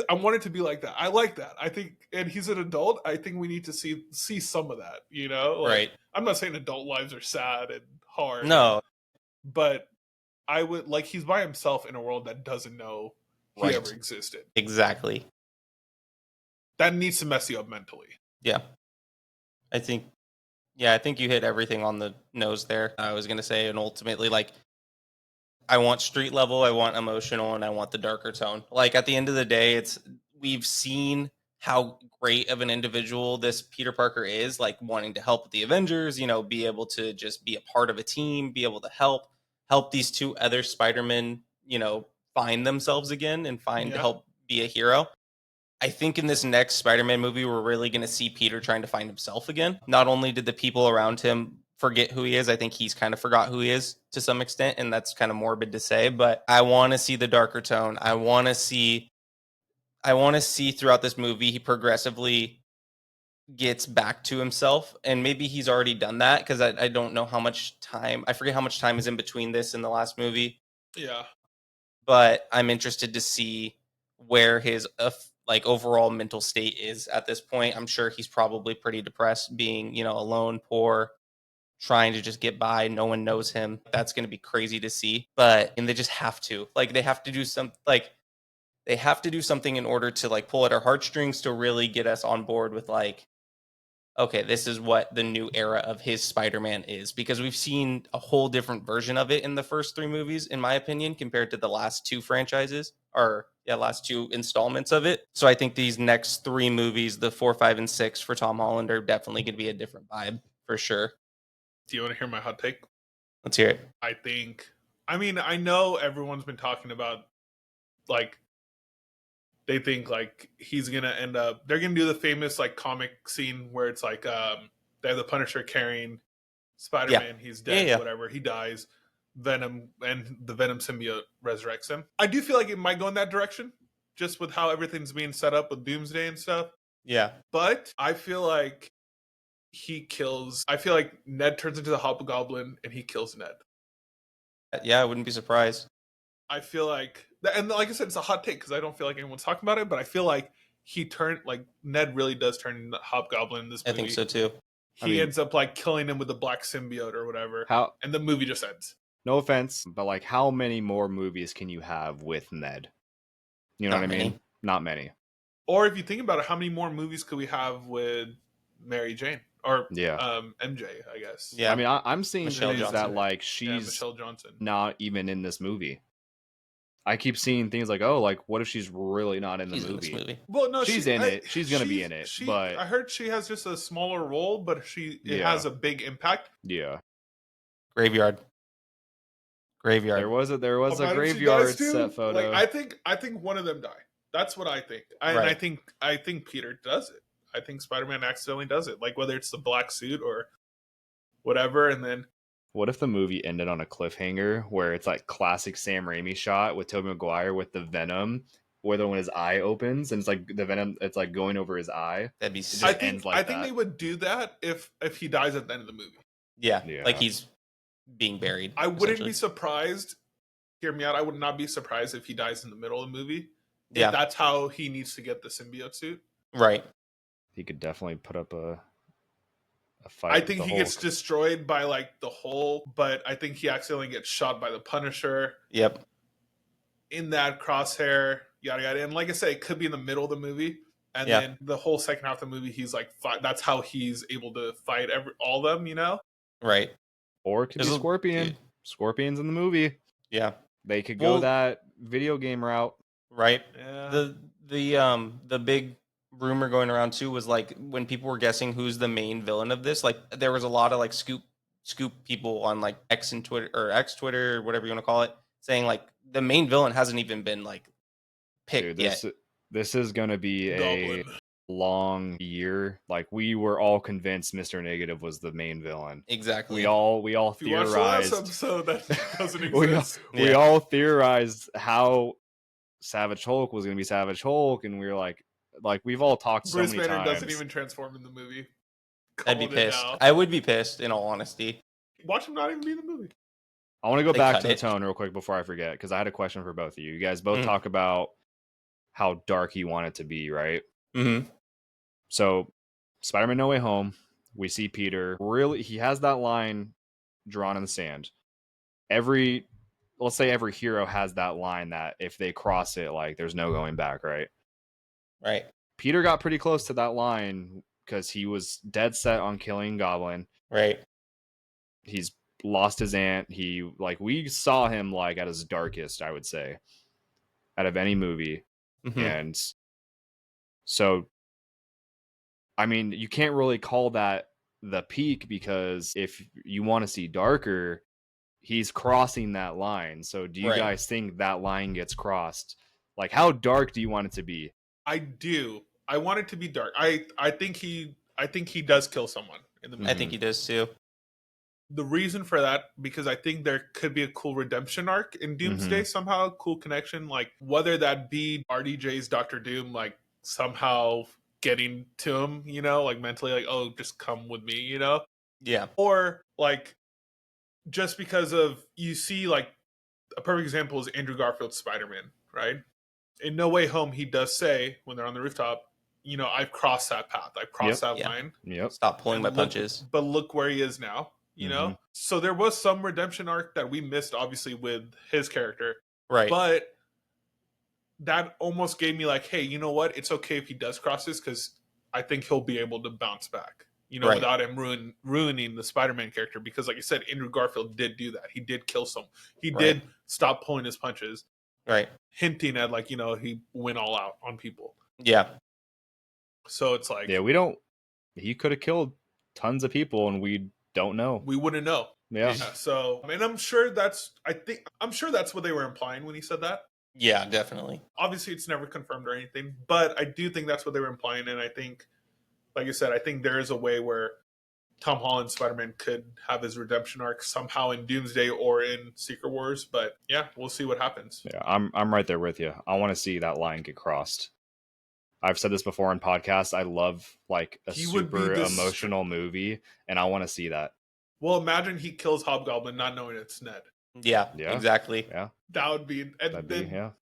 S2: I want it to be like that. I like that. I think, and he's an adult. I think we need to see some of that, you know? Like,
S1: Right.
S2: I'm not saying adult lives are sad and hard.
S1: No.
S2: But I would, like, he's by himself in a world that doesn't know he
S1: Right.
S2: ever existed.
S1: Exactly.
S2: That needs to mess you up mentally.
S1: Yeah. I think you hit everything on the nose there. I was going to say, and ultimately, like, I want street level, I want emotional, and I want the darker tone. Like, at the end of the day, we've seen how great of an individual this Peter Parker is, like wanting to help the Avengers, be able to just be a part of a team, be able to help these two other Spider-Men, find themselves again and
S2: Yeah.
S1: help be a hero. I think in this next Spider-Man movie, we're really going to see Peter trying to find himself again. Not only did the people around him forget who he is, I think he's kind of forgot who he is to some extent, and that's kind of morbid to say, but I want to see the darker tone. I want to see throughout this movie he progressively gets back to himself, and maybe he's already done that because I don't know how much time, I forget how much time is in between this and the last movie.
S2: Yeah.
S1: But I'm interested to see where his like overall mental state is at this point. I'm sure he's probably pretty depressed, being alone, poor, trying to just get by. No one knows him. That's going to be crazy to see. And they just have to, like, they have to do something in order to like pull at our heartstrings to really get us on board with, like, okay, this is what the new era of his Spider-Man is, because we've seen a whole different version of it in the first three movies, in my opinion, compared to the last two last two installments of it. So I think these next three movies, the 4, 5, and 6 for Tom Holland, are definitely going to be a different vibe for sure.
S2: Do you want to hear my hot take?
S1: Let's hear it.
S2: I know everyone's been talking about, like, they think like he's gonna end up, they're gonna do the famous like comic scene where it's like they have the Punisher carrying Spider-Man, he's dead, whatever, he dies, Venom and the Venom symbiote resurrects him. I do feel like it might go in that direction, just with how everything's being set up with Doomsday and stuff.
S1: Yeah.
S2: But I feel like Ned turns into the Hobgoblin and he kills Ned.
S1: Yeah, I wouldn't be surprised.
S2: I feel like, and like I said, it's a hot take because I don't feel like anyone's talking about it, but I feel like Ned really does turn into Hobgoblin in this movie.
S1: I think so too.
S2: He ends up like killing him with the black symbiote or whatever. And the movie just ends.
S3: No offense, but like, how many more movies can you have with Ned? You know what I mean? Not many.
S2: Or if you think about it, how many more movies could we have with Mary Jane? Or MJ, I guess.
S3: Yeah. I mean, I'm seeing things that like she's
S2: Michelle Johnson
S3: not even in this movie. I keep seeing things like, oh, like, what if she's really not in the movie?
S2: Well, no,
S3: she's in it. She's going to be in it. But
S2: I heard she has just a smaller role, but it has a big impact.
S3: Yeah.
S1: Graveyard.
S3: There was a graveyard set photo.
S2: Like, I think one of them die. That's what I think. And I think Peter does it. I think Spider-Man accidentally does it. Like, whether it's the black suit or whatever, and then
S3: what if the movie ended on a cliffhanger where it's like classic Sam Raimi shot with Tobey Maguire with the Venom, where when his eye opens and it's like the Venom, it's like going over his eye.
S1: That'd be
S2: I think they would do that if he dies at the end of the movie.
S1: Yeah. Like he's being buried.
S2: I wouldn't be surprised. Hear me out. I would not be surprised if he dies in the middle of the movie. Yeah. If that's how he needs to get the symbiote suit.
S1: Right.
S3: He could definitely put up a fight.
S2: I think he gets destroyed by like the Hulk, but I think he accidentally gets shot by the Punisher.
S1: Yep.
S2: In that crosshair, yada yada. And like I say, it could be in the middle of the movie. And then the whole second half of the movie, he's like, that's how he's able to fight all of them, you know?
S1: Right.
S3: Or it could be Scorpion. Dude. Scorpion's in the movie.
S1: Yeah.
S3: They could go that video game route.
S1: Right.
S2: Yeah.
S1: The big rumor going around too was like when people were guessing who's the main villain of this, like there was a lot of like scoop people on like X Twitter or whatever you want to call it, saying like the main villain hasn't even been like picked yet.
S3: This is going to be a long year. Like we were all convinced Mr. Negative was the main villain.
S1: Exactly.
S3: We all
S2: if you
S3: theorized.
S2: Watch the last episode that doesn't exist.
S3: we all theorized how Savage Hulk was going to be Savage Hulk, and we were like, Like we've all talked so
S2: Bruce
S3: many
S2: Banner
S3: times.
S2: doesn't even transform in the movie.
S1: I'd be
S2: Called it
S1: pissed.
S2: now.
S1: I would be pissed, in all honesty.
S2: Watch him not even be in the movie.
S3: I want to go
S1: They
S3: back
S1: cut
S3: to the
S1: it.
S3: tone real quick before I forget, because I had a question for both of you. You guys both
S1: Mhm.
S3: talk about how dark you want it to be, right?
S1: Mm-hmm.
S3: So, Spider-Man No Way Home, we see Peter. Really, he has that line drawn in the sand. Let's say every hero has that line that if they cross it, like there's no going back, right?
S1: Right.
S3: Peter got pretty close to that line because he was dead set on killing Goblin.
S1: Right.
S3: He's lost his aunt. We saw him like at his darkest, I would say, out of any movie.
S1: Mm-hmm.
S3: And so, I mean, you can't really call that the peak, because if you want to see darker, he's crossing that line. So do you
S1: Right.
S3: guys think that line gets crossed? Like, how dark do you want it to be?
S2: I do. I want it to be dark. I think he does kill someone in the movie.
S1: I think he does too.
S2: The reason for that, because I think there could be a cool redemption arc in Doomsday somehow, cool connection, like whether that be RDJ's Doctor Doom, like somehow getting to him, you know, like mentally, like, oh, just come with me, you know?
S1: Yeah.
S2: Or like just because of, you see, like a perfect example is Andrew Garfield's Spider-Man, right? In No Way Home, he does say when they're on the rooftop, you know, I've crossed that path, I've crossed that line.
S3: Yep.
S1: Stop pulling my
S2: And
S1: punches.
S2: But look where he is now, you know? So there was some redemption arc that we missed, obviously, with his character.
S1: Right.
S2: But that almost gave me like, hey, you know what? It's okay if he does cross this, because I think he'll be able to bounce back, you know,
S1: Right.
S2: without him ruining the Spider-Man character. Because like I said, Andrew Garfield did do that. He did kill someone. He did stop pulling his punches.
S1: Right.
S2: Hinting at, like, you know, he went all out on people.
S1: Yeah.
S2: So it's like,
S3: yeah, he could have killed tons of people and we don't know.
S2: we wouldn't know.
S3: Yeah.
S2: So, and I'm sure that's what they were implying when he said that.
S1: Yeah, definitely.
S2: Obviously, it's never confirmed or anything, but I do think that's what they were implying. And I think, like I said, I think there is a way where Tom Holland Spider-Man could have his redemption arc somehow in Doomsday or in Secret Wars. But yeah, we'll see what happens.
S3: Yeah, I'm right there with you. I want to see that line get crossed. I've said this before in podcasts. I love like a super emotional movie, and I want to see that.
S2: Well, imagine he kills Hobgoblin not knowing it's Ned.
S1: Yeah, exactly.
S3: Yeah.
S2: That would be,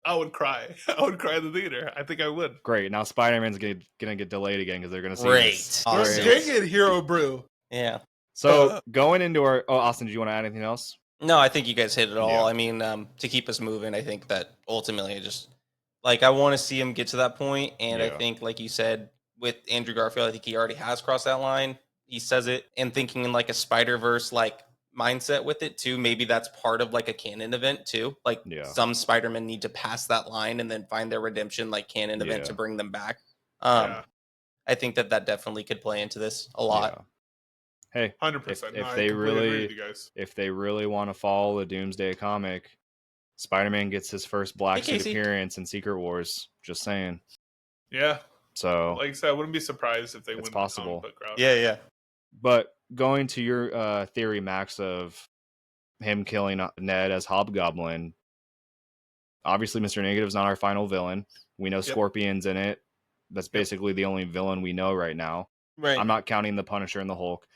S2: I would cry. I would cry in the theater. I think I would.
S3: Great. Now Spider-Man's gonna get delayed again because they're gonna see
S1: Great.
S3: this.
S2: Dang it, Hero Brew.
S1: Yeah.
S3: So going into our Austin, do you want to add anything else?
S1: No, I think you guys hit it all.
S3: Yeah.
S1: I mean, to keep us moving, I think that ultimately I want to see him get to that point. And I think, like you said, with Andrew Garfield, I think he already has crossed that line. He says it, and thinking in like a Spider-Verse like mindset with it too. Maybe that's part of like a canon event too. Like some Spider-Men need to pass that line and then find their redemption like canon event to bring them back. I think that definitely could play into this a lot.
S3: Yeah. Hey,
S2: 100%.
S3: If they really want to follow the Doomsday comic, Spider-Man gets his first black suit appearance in Secret Wars. Just saying.
S2: Yeah.
S3: So,
S2: like I said, I wouldn't be surprised if they went
S3: possible.
S2: The comic book route.
S1: Yeah.
S3: But going to your theory, Max, of him killing Ned as Hobgoblin, obviously Mr. Negative's not our final villain. We know Scorpion's in it. That's basically the only villain we know right now.
S1: Right.
S3: I'm not counting the Punisher and the Hulk.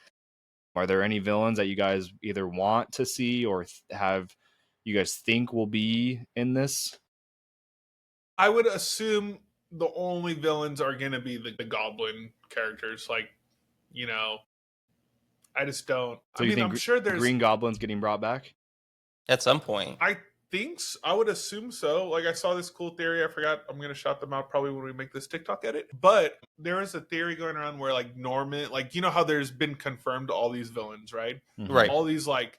S3: Are there any villains that you guys either want to see or have you guys think will be in this?
S2: I would assume the only villains are going to be the Goblin characters. Like, you know, I just don't.
S3: So I'm sure there's Green Goblin's getting brought back
S1: at some point.
S2: I think so. I would assume so. Like, I saw this cool theory. I forgot. I'm going to shout them out probably when we make this TikTok edit. But there is a theory going around where, like, Norman, like, you know how there's been confirmed all these villains, right?
S3: Mm-hmm.
S1: Right.
S2: All these, like,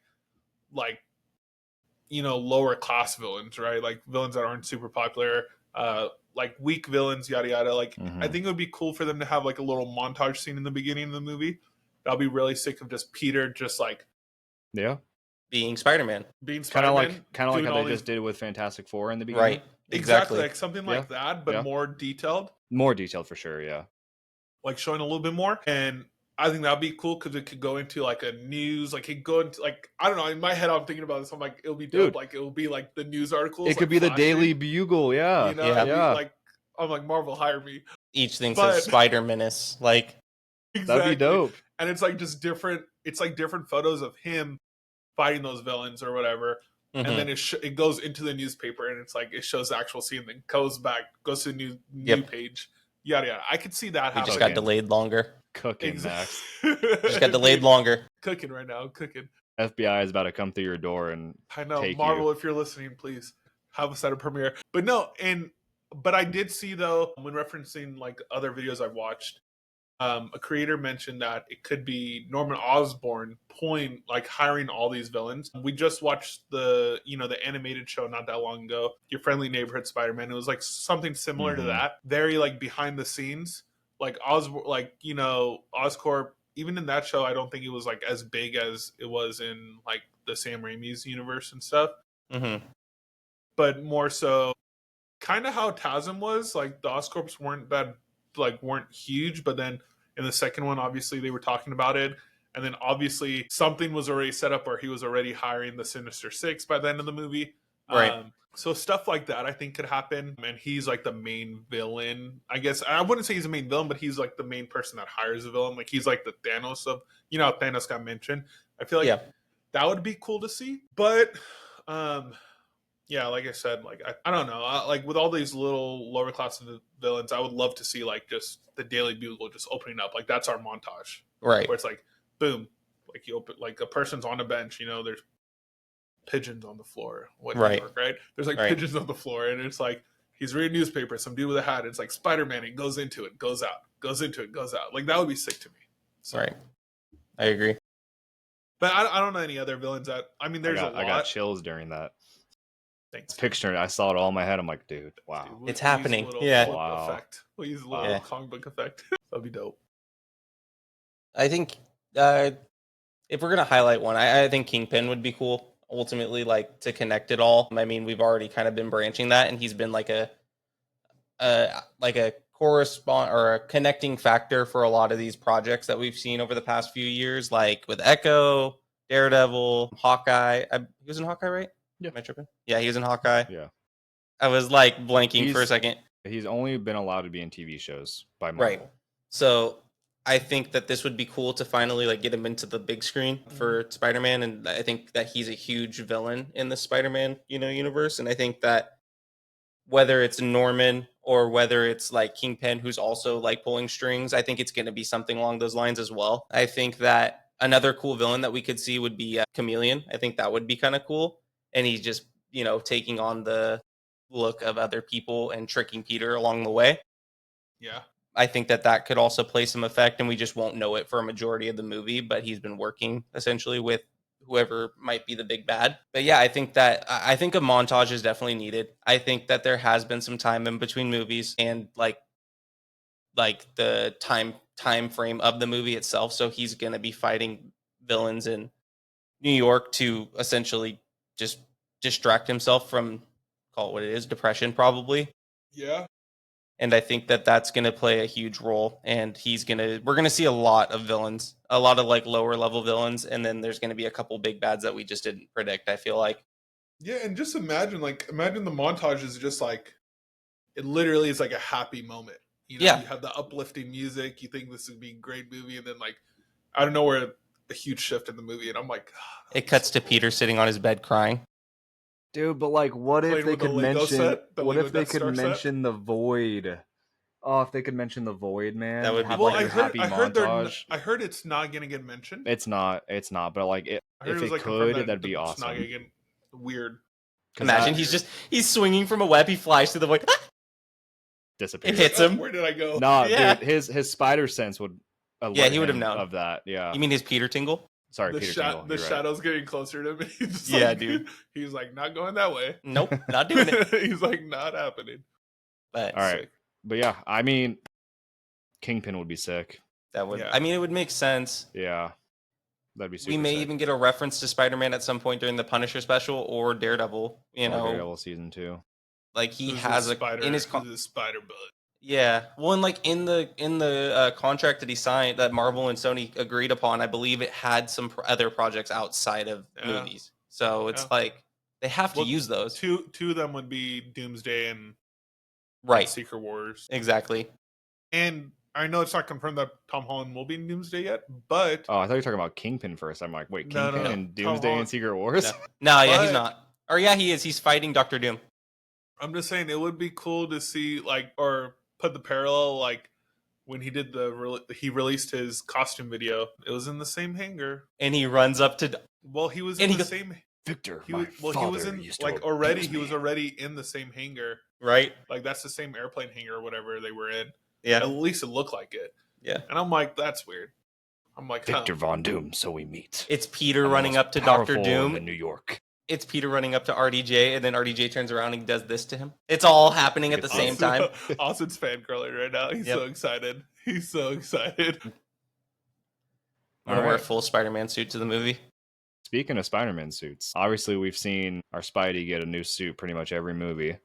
S2: you know, lower class villains, right? Like, villains that aren't super popular, like weak villains, yada, yada. Like, I think it would be cool for them to have, like, a little montage scene in the beginning of the movie. That'll be really sick of just Peter just, like...
S3: Yeah.
S1: Being Spider-Man.
S3: Kind of like how they just did with Fantastic Four in the beginning.
S1: Right. Exactly.
S2: Like something like that, but more detailed.
S3: More detailed for sure, yeah.
S2: Like showing a little bit more. And I think that'd be cool because it could go into like a news, like it could go into like, I don't know, in my head I'm thinking about this. I'm like, it'll be dope. Like it'll be like the news articles.
S3: It could be the Daily Bugle,
S2: You know, like, I'm like, Marvel, hire me.
S1: each thing
S2: But-
S1: says Spider Menace. Like,
S2: Exactly.
S3: That'd be dope.
S2: And it's like just different. It's like different photos of him fighting those villains or whatever.
S1: mhm.
S2: And then it goes into the newspaper, and it's like it shows the actual scene, then goes back, goes to the new
S1: Yep.
S2: page. Yada yada. I could see that
S1: we
S2: happening.
S1: just got delayed longer.
S3: Cooking, Max.
S1: Just got delayed longer.
S2: Cooking right now. Cooking.
S3: FBI is about to come through your door and
S2: I know.
S3: take
S2: Marvel,
S3: you.
S2: if you're listening, please have us at a premiere. But no, but I did see though, when referencing like other videos I've watched, a creator mentioned that it could be Norman Osborn hiring all these villains. We just watched the animated show not that long ago, Your Friendly Neighborhood Spider-Man. It was like something similar to
S3: Mhm.
S2: that, very like behind the scenes, like Oscorp. Even in that show, I don't think it was like as big as it was in like the Sam Raimi's universe and stuff,
S1: Mm-hmm.
S2: but more so kind of how TASM was. Like the Oscorps weren't huge, but then in the second one, obviously they were talking about it, and then obviously something was already set up where he was already hiring the Sinister Six by the end of the movie.
S1: Right.
S2: So stuff like that I think could happen, and he's like the main villain. I guess I wouldn't say he's the main villain, but he's like the main person that hires a villain. Like he's like the Thanos of how Thanos got mentioned. I feel like that would be cool to see, but yeah, like I said, like I don't know, like with all these little lower class villains, I would love to see like just the Daily Bugle just opening up, like that's our montage,
S1: Right.
S2: where it's like boom, like you open, like a person's on a bench, there's pigeons on the floor, New York, right? There's like pigeons on the floor, and it's like he's reading newspaper, some dude with a hat, it's like Spider-Man, and goes into it, goes out, goes into it, goes out. Like that would be sick to me. So,
S1: Right. I agree.
S2: but I don't know any other villains that there's a lot.
S3: I got chills during that.
S2: Thanks.
S3: Picture it. I saw it all in my head. I'm like, dude, wow.
S2: Dude,
S1: It's
S2: we'll use a
S1: happening.
S2: little
S1: Yeah.
S2: flip
S3: Wow.
S2: effect. We'll use a little
S1: Yeah.
S2: comic book effect. That'd be dope.
S1: I think if we're gonna highlight one, I think Kingpin would be cool. Ultimately, like to connect it all. I mean, we've already kind of been branching that, and he's been like a correspond or a connecting factor for a lot of these projects that we've seen over the past few years, like with Echo, Daredevil, Hawkeye. He was in Hawkeye, right?
S3: Yeah.
S1: Am I tripping? Yeah, he was in Hawkeye.
S3: Yeah.
S1: I was like blanking for a second.
S3: He's only been allowed to be in TV shows by Marvel.
S1: Right. So I think that this would be cool to finally like get him into the big screen for Spider-Man, and I think that he's a huge villain in the Spider-Man, universe. And I think that whether it's Norman or whether it's like Kingpin, who's also like pulling strings, I think it's going to be something along those lines as well. I think that another cool villain that we could see would be Chameleon. I think that would be kind of cool, and he's just taking on the look of other people and tricking Peter along the way.
S2: Yeah.
S1: I think that could also play some effect, and we just won't know it for a majority of the movie, but he's been working essentially with whoever might be the big bad. But yeah, I think a montage is definitely needed. I think that there has been some time in between movies and like the time frame of the movie itself. So he's going to be fighting villains in New York to essentially just distract himself from, call it what it is, depression probably.
S2: Yeah.
S1: And I think that that's going to play a huge role, and we're going to see a lot of villains, a lot of like lower level villains. And then there's going to be a couple big bads that we just didn't predict, I feel like.
S2: Yeah. And just imagine the montage is just like, it literally is like a happy moment. You have the uplifting music. You think this would be a great movie. And then like, I don't know where a huge shift in the movie. And I'm like,
S1: it cuts to Peter sitting on his bed crying.
S3: Dude, but like, what if they could mention? What if they could mention the Void? Oh, if they could mention the Void, man,
S1: that would be
S3: have
S1: like
S3: a happy montage.
S2: I heard it's not gonna get mentioned.
S3: It's not. But like, if it could, that'd be awesome. It's not gonna
S2: get weird.
S1: Imagine he's swinging from a web. He flies through the Void.
S3: Disappears.
S1: It hits him.
S2: Where did I go?
S3: Nah, dude, his spider sense would.
S1: Yeah, he would have known
S3: of that. Yeah.
S1: You mean his Peter tingle?
S3: Sorry, Peter Tingle.
S2: The shadow's getting closer to me.
S1: Yeah, dude.
S2: He's like, not going that way.
S1: Nope, not doing it.
S2: He's like, not happening.
S1: But
S3: all right, but yeah, I mean, Kingpin would be sick.
S1: That would. Yeah. I mean, it would make sense.
S3: Yeah, that'd be. Super
S1: we may
S3: sick.
S1: even get a reference to Spider-Man at some point during the Punisher special or Daredevil.
S3: Daredevil season 2.
S1: Like he has in his
S2: spider bullet.
S1: Yeah, well, and like in the contract that he signed, that Marvel and Sony agreed upon, I believe it had some other projects outside of movies. So it's like they have to use those.
S2: Two of them would be Doomsday and
S1: Secret
S2: Wars.
S1: Exactly.
S2: And I know it's not confirmed that Tom Holland will be in Doomsday yet, but
S3: Oh, I thought you were talking about Kingpin first. I'm like, wait,
S2: No,
S3: Kingpin
S2: no.
S3: and
S2: Tom
S3: Doomsday and
S2: Holland.
S3: Secret Wars?
S1: No, yeah, he's
S2: But-
S1: not. Or yeah, he is. He's fighting Doctor Doom.
S2: I'm just saying it would be cool to see like, or put the parallel like when he did he released his costume video. It was in the same hangar.
S1: And he runs up to.
S2: Well, he was
S1: And
S2: in
S1: he
S2: the
S1: goes,
S2: same.
S3: Victor,
S2: He
S3: my
S2: was, well, he
S3: father
S2: was in
S3: used to
S2: like already.
S3: abuse
S2: He was
S3: me.
S2: already in the same hangar.
S1: right?
S2: Like that's the same airplane hangar or whatever they were in.
S1: Yeah.
S2: At least it looked like it.
S1: Yeah.
S2: And I'm like, that's weird. I'm like,
S3: Victor Von Doom, so we meet.
S1: It's Peter
S3: I'm the
S1: running
S3: most
S1: up to Doctor
S3: powerful
S1: Doom.
S3: in New York.
S1: It's Peter running up to RDJ, and then RDJ turns around and does this to him. It's all happening at the same time.
S2: Austin's fangirling right now. He's
S1: Yep.
S2: so excited. He's so excited.
S1: I'm gonna
S3: All
S1: wear a
S3: right.
S1: full Spider-Man suit to the movie.
S3: Speaking of Spider-Man suits, obviously we've seen our Spidey get a new suit pretty much every movie,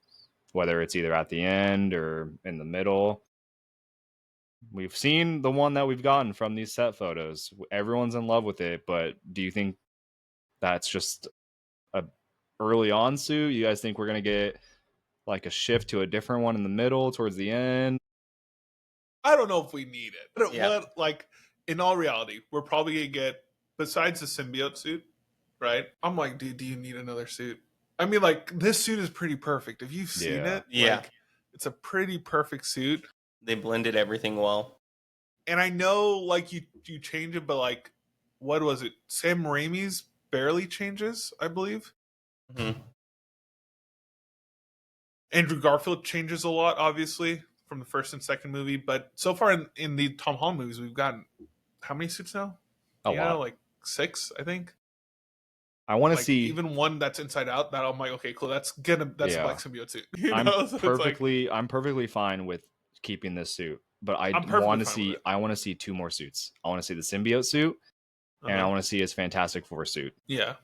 S3: whether it's either at the end or in the middle. We've seen the one that we've gotten from these set photos. Everyone's in love with it, but do you think that's just a early on suit? You guys think we're going to get like a shift to a different one in the middle towards the end?
S2: I don't know if we need it. But
S1: Yeah.
S2: like, in all reality, we're probably going to get, besides the symbiote suit, right? I'm like, dude, do you need another suit? I mean, like, this suit is pretty perfect. If you've seen
S3: Yeah.
S2: it,
S1: Yeah.
S2: like, it's a pretty perfect suit.
S1: They blended everything well.
S2: And I know, like, you change it, but, like, what was it? Sam Raimi's barely changes, I believe.
S1: Mhm.
S2: Andrew Garfield changes a lot, obviously, from the first and second movie. But so far in the Tom Holland movies, we've gotten how many suits now?
S3: A lot.
S2: Like 6, I think.
S3: I want to
S2: Like,
S3: see.
S2: even one that's inside out. That I'm like, okay, cool. That's a
S3: Yeah.
S2: black symbiote suit. You
S3: I'm
S2: know? So it's like,
S3: I'm perfectly fine with keeping this suit, but I
S2: I'm perfectly
S3: want to
S2: fine
S3: see.
S2: with it.
S3: I want to see 2 more suits. I want to see the symbiote suit, and I
S2: uh-huh.
S3: want to see his Fantastic Four suit.
S2: Yeah,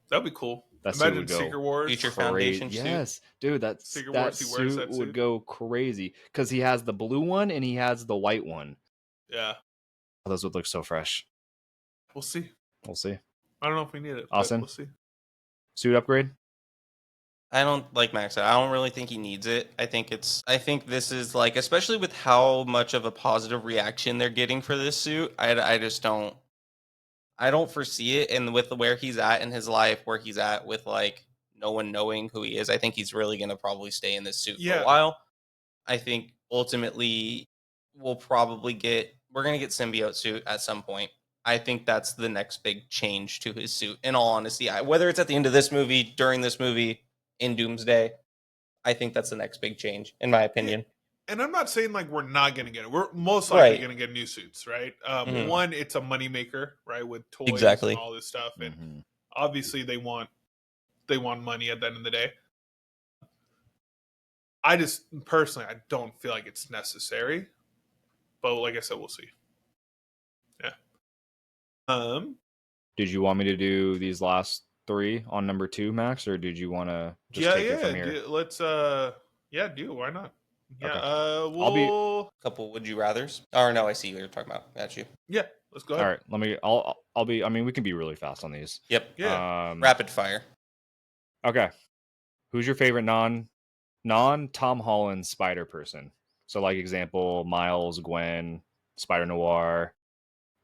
S2: that'd be cool.
S3: That suit
S2: Imagine
S3: would go
S2: Secret Wars.
S1: Future
S3: Crazy.
S1: Foundation suit.
S3: Yes, dude, that
S2: Secret
S3: that
S2: Wars, he wears
S3: suit
S2: that
S3: would
S2: suit.
S3: go crazy because he has the blue one and he has the white one.
S2: Yeah,
S3: Those would look so fresh.
S2: we'll see.
S3: We'll see.
S2: I don't know if we need it. but
S3: Austin?
S2: we'll see.
S3: Suit upgrade.
S1: I don't like Max said. I don't really think he needs it. I think this is like, especially with how much of a positive reaction they're getting for this suit. I just don't. I don't foresee it. And with where he's at in his life, where he's at with like no one knowing who he is, I think he's really gonna probably stay in this suit for
S2: Yeah.
S1: a while. I think ultimately we're gonna get symbiote suit at some point. I think that's the next big change to his suit. In all honesty, whether it's at the end of this movie, during this movie, in Doomsday, I think that's the next big change, in my opinion.
S2: And I'm not saying like we're not going to get it. We're most likely
S1: Right.
S2: going to get new suits, right?
S1: Mhm.
S2: One, it's a moneymaker, right, with toys
S1: Exactly.
S2: and all this stuff, and
S3: Mhm.
S2: obviously they want money at the end of the day. I just personally, I don't feel like it's necessary, but like I said, we'll see. Yeah.
S3: Did you want me to do these last 3 on number 2, Max, or did you want to just
S2: Yeah,
S3: take it
S2: yeah.
S3: from here?
S2: Let's do. Why not? Yeah.
S3: Okay.
S2: We'll.
S1: Couple would you rather's? Or no, I see what you're talking about. Got you.
S2: Yeah. Let's go
S3: All
S2: ahead.
S3: right. I'll be. I mean, we can be really fast on these.
S1: Yep.
S2: Yeah.
S1: Rapid fire.
S3: Okay. Who's your favorite non Tom Holland Spider person? So, like example, Miles, Gwen, Spider Noir.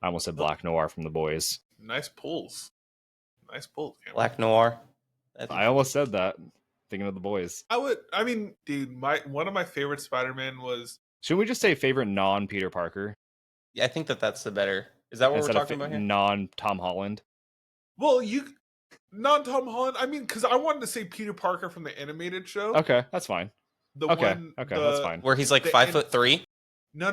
S3: I almost said Black Noir from The Boys.
S2: Nice pulls. Cameron.
S1: Black Noir.
S3: I almost said that. Thinking of The Boys.
S2: I mean, dude, one of my favorite Spider-Man was.
S3: Should we just say favorite non Peter Parker
S1: Yeah, I think that's the better. Is that what
S3: instead
S1: we're
S3: of
S1: talking about here?
S3: non Tom Holland?
S2: Well, not Tom Holland. I mean, because I wanted to say Peter Parker from the animated show.
S3: Okay, that's fine. Okay, that's fine.
S1: Where he's like
S2: the-
S1: 5'3".
S2: No.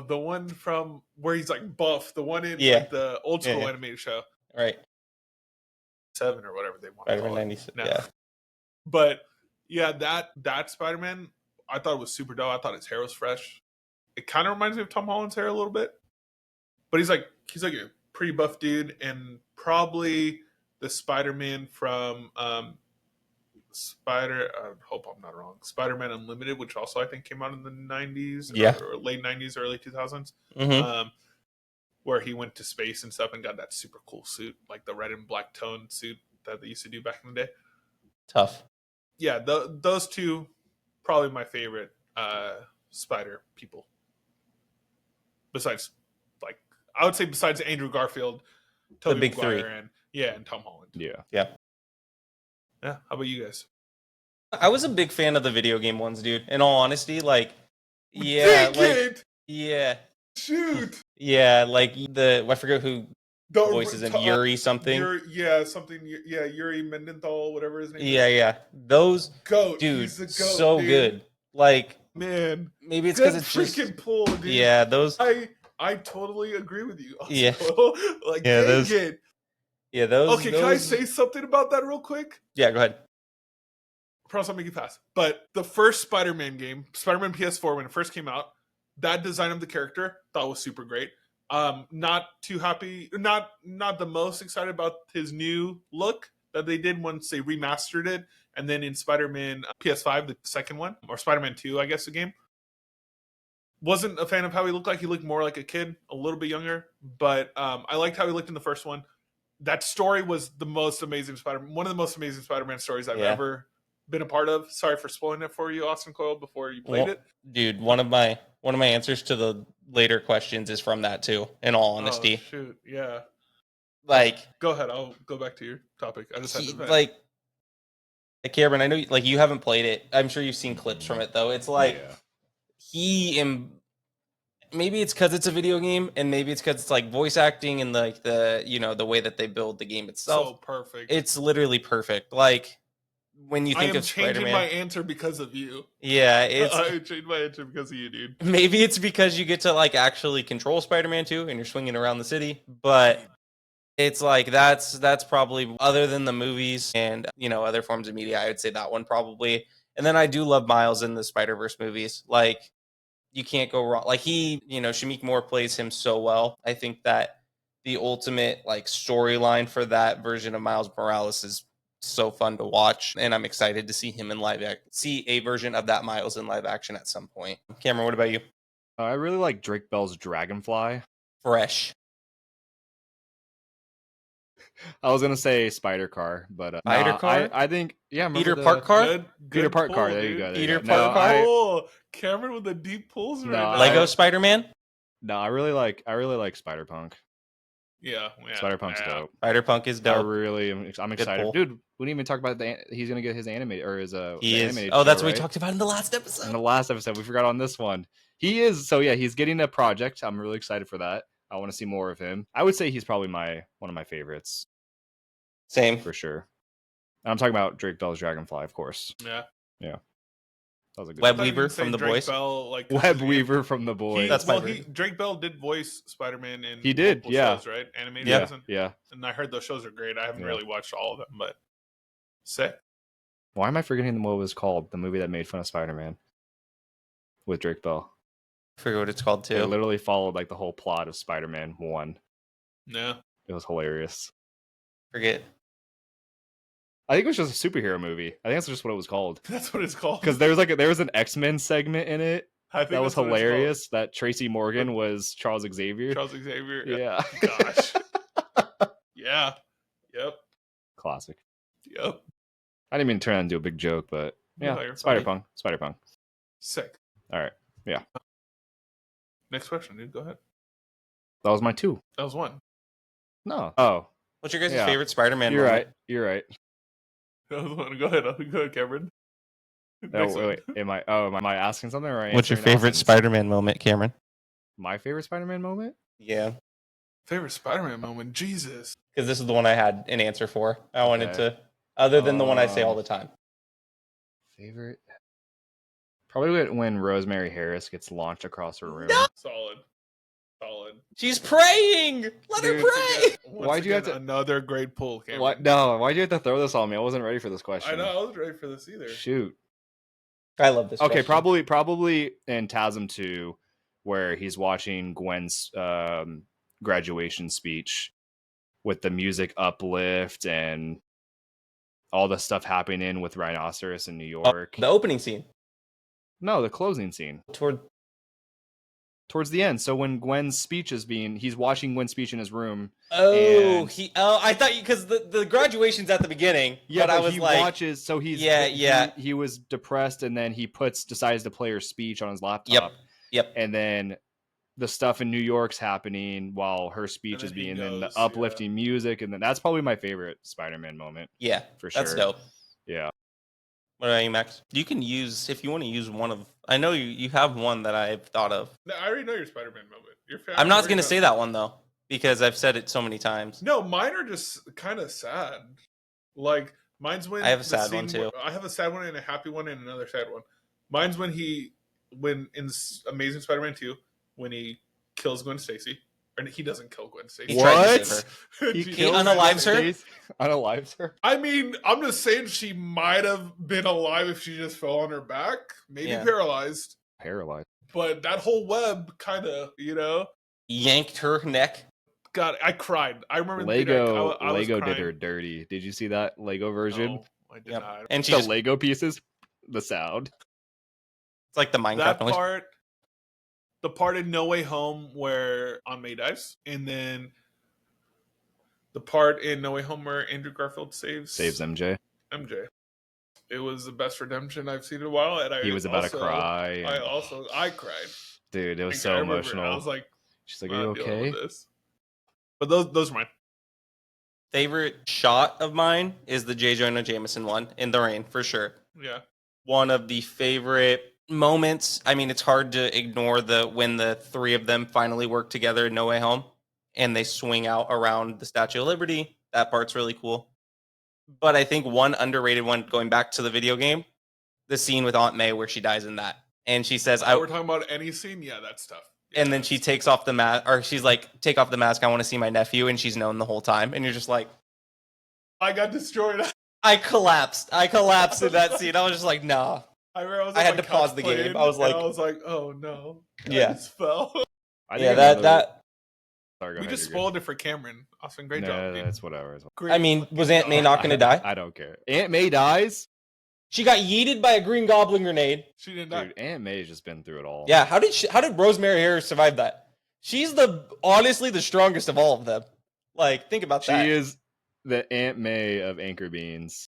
S2: The one from where he's like buff. The one in
S1: Yeah.
S2: like, the old school
S1: Yeah.
S2: animated show.
S1: Right.
S2: 7 or whatever they want to
S1: Spider-Man
S2: call it.
S1: 96.
S2: No.
S1: Yeah.
S2: But yeah, that Spider-Man, I thought it was super dope. I thought his hair was fresh. It kind of reminds me of Tom Holland's hair a little bit. But he's like a pretty buff dude, and probably the Spider-Man from I hope I'm not wrong. Spider-Man Unlimited, which also I think came out in the 90s,
S1: Yeah.
S2: or late 90s, early 2000s,
S1: Mm-hmm.
S2: where he went to space and stuff and got that super cool suit, like the red and black tone suit that they used to do back in the day.
S1: Tough.
S2: Yeah, those two probably my favorite Spider people. Besides, like, I would say besides Andrew Garfield, Tobey
S1: big
S2: Maguire,
S1: three.
S2: and Tom Holland.
S3: Yeah.
S2: Yeah. How about you guys?
S1: I was a big fan of the video game ones, dude. In all honesty, like, yeah, yeah,
S2: shoot,
S1: yeah, like I forget who voices him, Yuri something.
S2: Yuri Mendenthal, whatever his name is.
S1: Yeah, those
S2: goat,
S1: dude,
S2: he's the goat,
S1: so
S2: dude.
S1: Good. Like,
S2: man,
S1: maybe it's because it's
S2: freaking
S1: just
S2: pull, dude.
S1: Yeah, those.
S2: I totally agree with you.
S1: Yeah,
S2: like
S1: yeah, those.
S2: It.
S1: Yeah, those.
S2: Okay, can I say something about that real quick?
S1: Yeah, go ahead.
S2: I promise I'll make it fast. But the first Spider-Man game, Spider-Man PS4, when it first came out, that design of the character thought was super great. Not too happy, not the most excited about his new look that they did once they remastered it, and then in Spider-Man PS5, the second one, or Spider-Man 2, I guess the game. Wasn't a fan of how he looked like. He looked more like a kid, a little bit younger, but I liked how he looked in the first one. That story was the most amazing one of the most amazing Spider-Man stories I've ever been a part of. Sorry for spoiling it for you, Austin Coyle, before you played it.
S1: Dude, one of my answers to the later questions is from that too, in all honesty.
S2: Oh, shoot, yeah.
S1: Like,
S2: go ahead, I'll go back to your topic. I just had to
S1: like Cameron, I know like you haven't played it. I'm sure you've seen clips from it though. It's like maybe it's because it's a video game, and maybe it's because it's like voice acting and like the way that they build the game itself.
S2: So perfect.
S1: It's literally perfect. Like, when you think of Spider-Man,
S2: changing my answer because of you.
S1: Yeah,
S2: I changed my answer because of you, dude.
S1: Maybe it's because you get to like actually control Spider-Man 2 and you're swinging around the city, but it's like that's probably, other than the movies and other forms of media, I would say that one probably. And then I do love Miles in the Spider-Verse movies. Like, you can't go wrong. Like, Shameik Moore plays him so well. I think that the ultimate like storyline for that version of Miles Morales is so fun to watch, and I'm excited to see him in see a version of that Miles in live action at some point. Cameron, what about you?
S3: I really like Drake Bell's Dragonfly.
S1: Fresh.
S3: I was gonna say Spider Car, but
S1: Car?
S3: I think
S1: Peter Park Car.
S2: Good
S3: Peter Park
S2: pull,
S3: Car. There
S2: dude.
S3: you go.
S1: Peter Park Car.
S2: Oh, Cameron with the deep pulls right now.
S1: Lego Spider-Man.
S3: No, I really like Spider Punk.
S2: Yeah.
S3: Spider Punk's dope.
S1: Spider Punk is dope.
S3: I'm excited, dude. We didn't even talk about he's gonna get his animated or his animated.
S1: Oh, that's
S3: show,
S1: what
S3: right?
S1: we talked about in the last episode.
S3: In the last episode, we forgot on this one. He is. So yeah, he's getting a project. I'm really excited for that. I want to see more of him. I would say he's probably one of my favorites.
S1: Same
S3: for sure. And I'm talking about Drake Bell's Dragonfly, of course.
S2: Yeah.
S3: That was a good
S1: Web Weaver from The Boys.
S3: Web Weaver from The Boys.
S1: That's my
S2: Drake Bell did voice Spider-Man in
S3: he did,
S2: shows, right? Animated.
S3: Yeah.
S2: And I heard those shows are great. I haven't really watched all of them, but sick.
S3: Why am I forgetting what it was called? The movie that made fun of Spider-Man with Drake Bell.
S1: I forget what it's called too.
S3: It literally followed like the whole plot of Spider-Man 1.
S2: Yeah.
S3: It was hilarious.
S1: Forget.
S3: I think it was just a superhero movie. I think that's just what it was called.
S2: That's what it's called.
S3: Because there was an X-Men segment in it. That was hilarious. That Tracy Morgan was Charles Xavier. Yeah.
S2: Gosh. Yeah. Yep.
S3: Classic.
S2: Yep.
S3: I didn't mean to turn that into a big joke, but yeah. Spider-Punk.
S2: Sick.
S3: All right. Yeah.
S2: Next question, dude. Go ahead.
S3: That was my 2.
S2: That was 1.
S3: No. Oh.
S1: What's your guys' favorite Spider-Man
S3: You're
S1: moment?
S3: right. You're right.
S2: That was 1. Go ahead, Cameron.
S3: Wait. Am I asking something or
S1: what's your favorite Spider-Man moment, Cameron?
S3: My favorite Spider-Man moment?
S1: Yeah.
S2: Favorite Spider-Man moment? Jesus.
S1: Because this is the one I had an answer for. I wanted to, other than the one I say all the time.
S3: Favorite? Probably when Rosemary Harris gets launched across her room.
S2: No! Solid.
S1: She's praying. Let her pray.
S3: Why'd you have to?
S2: Another great pull, Cameron.
S3: What? No. Why'd you have to throw this on me? I wasn't ready for this question.
S2: I know. I wasn't ready for this either.
S3: Shoot.
S1: I love this.
S3: Okay,
S1: question.
S3: probably in TASM 2, where he's watching Gwen's graduation speech with the music uplift and all the stuff happening with Rhinoceros in New York.
S1: The opening scene.
S3: No, the closing scene. Towards the end. So when Gwen's speech is he's watching Gwen's speech in his room.
S1: I thought because the graduation's at the beginning.
S3: Yeah,
S1: but I was
S3: he
S1: like,
S3: watches. So he's He was depressed, and then he decides to play her speech on his laptop.
S1: Yep.
S3: And then the stuff in New York's happening while her speech is being in the uplifting music, and then that's probably my favorite Spider-Man moment.
S1: Yeah,
S3: for sure.
S1: That's dope.
S3: Yeah.
S1: What about you, Max? You can use, if you want to use one of, I know you have one that I've thought of.
S2: No, I already know your Spider-Man moment.
S1: I'm not going to say that one though, because I've said it so many times.
S2: No, mine are just kind of sad. Like mine's when
S1: I have a sad one too.
S2: I have a sad one and a happy one and another sad one. Mine's when in Amazing Spider-Man 2, when he kills Gwen Stacy. Or he doesn't kill Gwen Stacy.
S1: He tried to save her.
S3: He
S1: unalives her?
S3: Unalives her?
S2: I mean, I'm just saying she might have been alive if she just fell on her back. Maybe paralyzed. But that whole web kind of,
S1: yanked her neck.
S2: God, I cried. I remember
S3: Lego
S2: Lego
S3: did her dirty. Did you see that Lego version?
S2: No, I did not.
S1: And
S3: the Lego pieces, the sound.
S1: It's like the Minecraft
S2: that
S1: noise.
S2: part. The part in No Way Home where Aunt May dies, and then the part in No Way Home where Andrew Garfield saves
S3: MJ.
S2: It was the best redemption I've seen in a while, and
S3: he was about to cry.
S2: I cried.
S3: Dude, it was so emotional.
S2: I was like,
S3: she's like, "Are you okay?"
S2: But those are mine.
S1: Favorite shot of mine is the J. Jonah Jameson one in the rain, for sure.
S2: Yeah.
S1: One of the favorite moments. I mean, it's hard to ignore when the three of them finally work together in No Way Home and they swing out around the Statue of Liberty. That part's really cool. But I think one underrated one, going back to the video game, the scene with Aunt May where she dies in that. And she says,
S2: we're talking about any scene? Yeah, that stuff. Yeah,
S1: and then she takes off the mask, or she's like, take off the mask, I want to see my nephew. And she's known the whole time. And you're just like,
S2: I got destroyed.
S1: I collapsed in that scene. I was just like, nah. I had to pause the game. I was like,
S2: oh no.
S1: Yeah.
S2: I just fell.
S3: Sorry,
S2: we just spoiled it for Cameron. Austin, great job.
S3: Yeah, that's whatever.
S1: I mean, was Aunt May not going to die?
S3: I don't care. Aunt May dies?
S1: She got yeeted by a Green Goblin grenade.
S2: She didn't die.
S3: Dude, Aunt May's just been through it all.
S1: Yeah, how did Rosemary Harris survive that? She's honestly the strongest of all of them. Like, think about that.
S3: She is the Aunt May of Anchor Beans.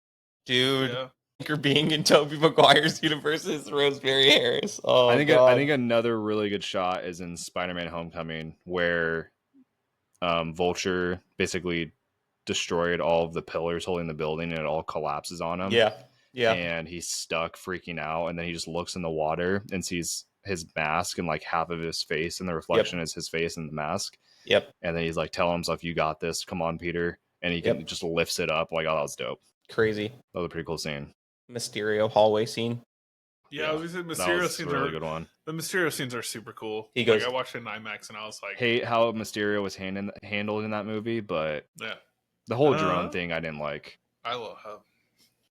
S1: Dude. Yeah. Anchor Bean in Tobey Maguire's universe is Rosemary Harris. Oh,
S3: I think another really good shot is in Spider-Man Homecoming, where Vulture basically destroyed all of the pillars holding the building and it all collapses on him.
S1: Yeah.
S3: And he's stuck freaking out, and then he just looks in the water and sees his mask and like half of his face, and the reflection is his face in the mask.
S1: Yep.
S3: And then he's like, tell himself, you got this, come on, Peter. And he just lifts it up. Like, oh, that was dope.
S1: Crazy.
S3: That was a pretty cool scene.
S1: Mysterio hallway scene.
S2: Yeah, we said Mysterio scenes
S3: are a really good one.
S2: The Mysterio scenes are super cool.
S1: He goes,
S2: I watched it in IMAX and I was like,
S3: hate how Mysterio was handled in that movie, but the whole drone thing I didn't like.
S2: I love how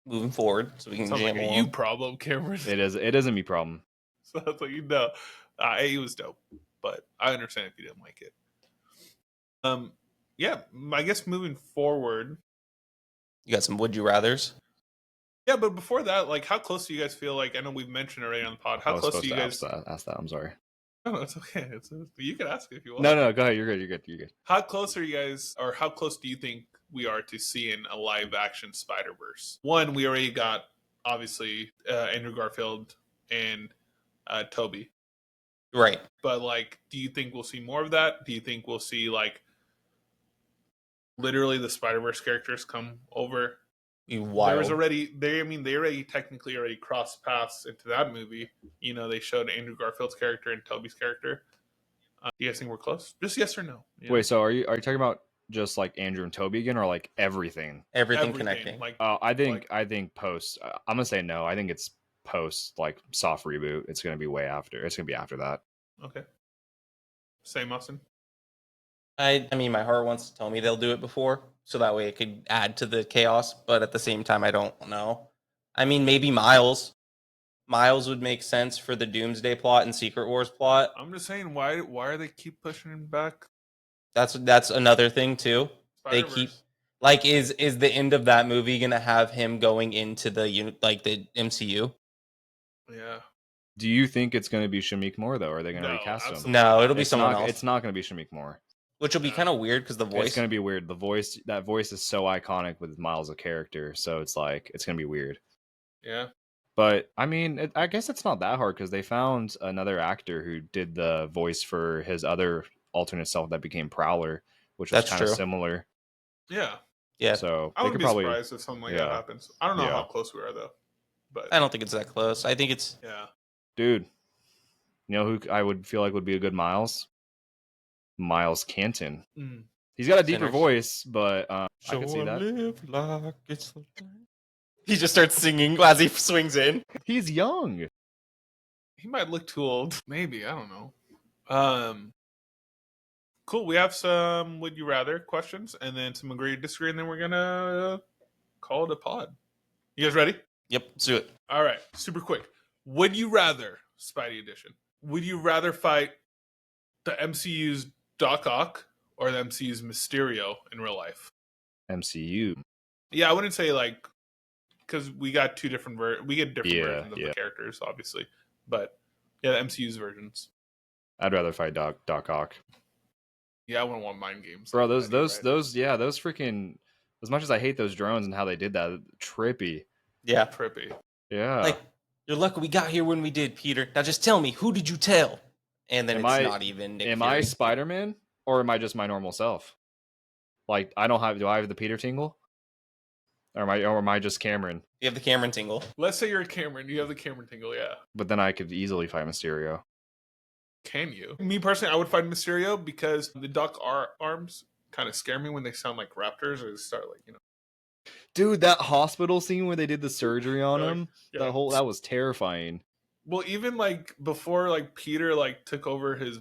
S1: moving forward, so we can jam
S2: like you problem, Cameron.
S3: It is a me problem.
S2: So that's like it was dope, but I understand if you didn't like it. Yeah, I guess moving forward,
S1: you got some would you rather's.
S2: Yeah, but before that, like, how close do you guys feel? Like, I know we've mentioned already on the pod. How close do you guys
S3: ask that? I'm sorry.
S2: No, it's okay. You can ask if you want.
S3: No, go ahead. You're good.
S2: How close are you guys, or how close do you think we are to seeing a live action Spider-Verse? One, we already got obviously Andrew Garfield and Toby,
S1: right?
S2: But like, do you think we'll see more of that? Do you think we'll see like literally the Spider-Verse characters come over?
S1: Wild.
S2: They already technically crossed paths into that movie. You know, they showed Andrew Garfield's character and Toby's character. Do you guys think we're close? Just yes or no?
S3: Wait, so are you talking about just like Andrew and Toby again, or like everything?
S1: Everything connecting.
S3: Like, I think post. I'm gonna say no. I think it's post like soft reboot. It's gonna be way after. It's gonna be after that.
S2: Okay. Same, Austin.
S1: I mean, my heart wants to tell me they'll do it before, so that way it could add to the chaos. But at the same time, I don't know. I mean, maybe Miles. Miles would make sense for the Doomsday plot and Secret Wars plot.
S2: I'm just saying, why are they keep pushing him back?
S1: That's another thing too. Spider-Verse. They keep like is the end of that movie gonna have him going into the MCU?
S2: Yeah.
S3: Do you think it's going to be Shameik Moore though? Or are they going to recast him?
S1: No, it'll be someone else.
S3: It's not going to be Shameik Moore.
S1: Which will be kind of weird because the voice.
S3: It's going to be weird. That voice is so iconic with Miles' character, so it's like it's going to be weird.
S2: Yeah.
S3: But I mean, I guess it's not that hard because they found another actor who did the voice for his other alternate self that became Prowler, which was
S1: That's
S3: kind of
S1: true.
S3: similar.
S2: Yeah.
S1: Yeah.
S3: So
S2: I
S3: they
S2: wouldn't
S3: could
S2: be
S3: probably,
S2: surprised if something like that happens. I don't know how close we are though. But
S1: I don't think it's that close. I think it's
S3: dude. You know who I would feel like would be a good Miles? Miles Canton.
S2: mm.
S3: He's got a deeper
S1: Sinners.
S3: voice, but I can see that.
S1: Live like it's the he just starts singing as he swings in.
S3: He's young.
S2: He might look too old. Maybe, I don't know. Cool. We have some would you rather questions and then some agree or disagree, and then we're gonna call it a pod. You guys ready?
S1: Yep, let's do it.
S2: All right, super quick. Would you rather, Spidey edition, would you rather fight the MCU's Doc Ock or the MCU's Mysterio in real life?
S3: MCU.
S2: Yeah, I wouldn't say like, because we got two different we get different versions of the characters, obviously, but yeah, the MCU's versions.
S3: I'd rather fight Doc Ock.
S2: Yeah, I wouldn't want mind games.
S3: Bro, those freaking, as much as I hate those drones and how they did that, trippy.
S1: Yeah.
S2: Trippy.
S3: Yeah.
S1: Like, you're lucky we got here when we did, Peter. Now just tell me, who did you tell? And then not even Nick Fury.
S3: I Spider-Man or am I just my normal self? Like, do I have the Peter tingle? Or am I just Cameron?
S1: You have the Cameron tingle.
S2: Let's say you're Cameron. You have the Cameron tingle, yeah.
S3: But then I could easily fight Mysterio.
S2: Can you? Me personally, I would fight Mysterio because the Doc arms kind of scare me when they sound like raptors or they start like, you know.
S3: Dude, that hospital scene where they did the surgery on him, that was terrifying.
S2: Well, even like before like Peter like took over his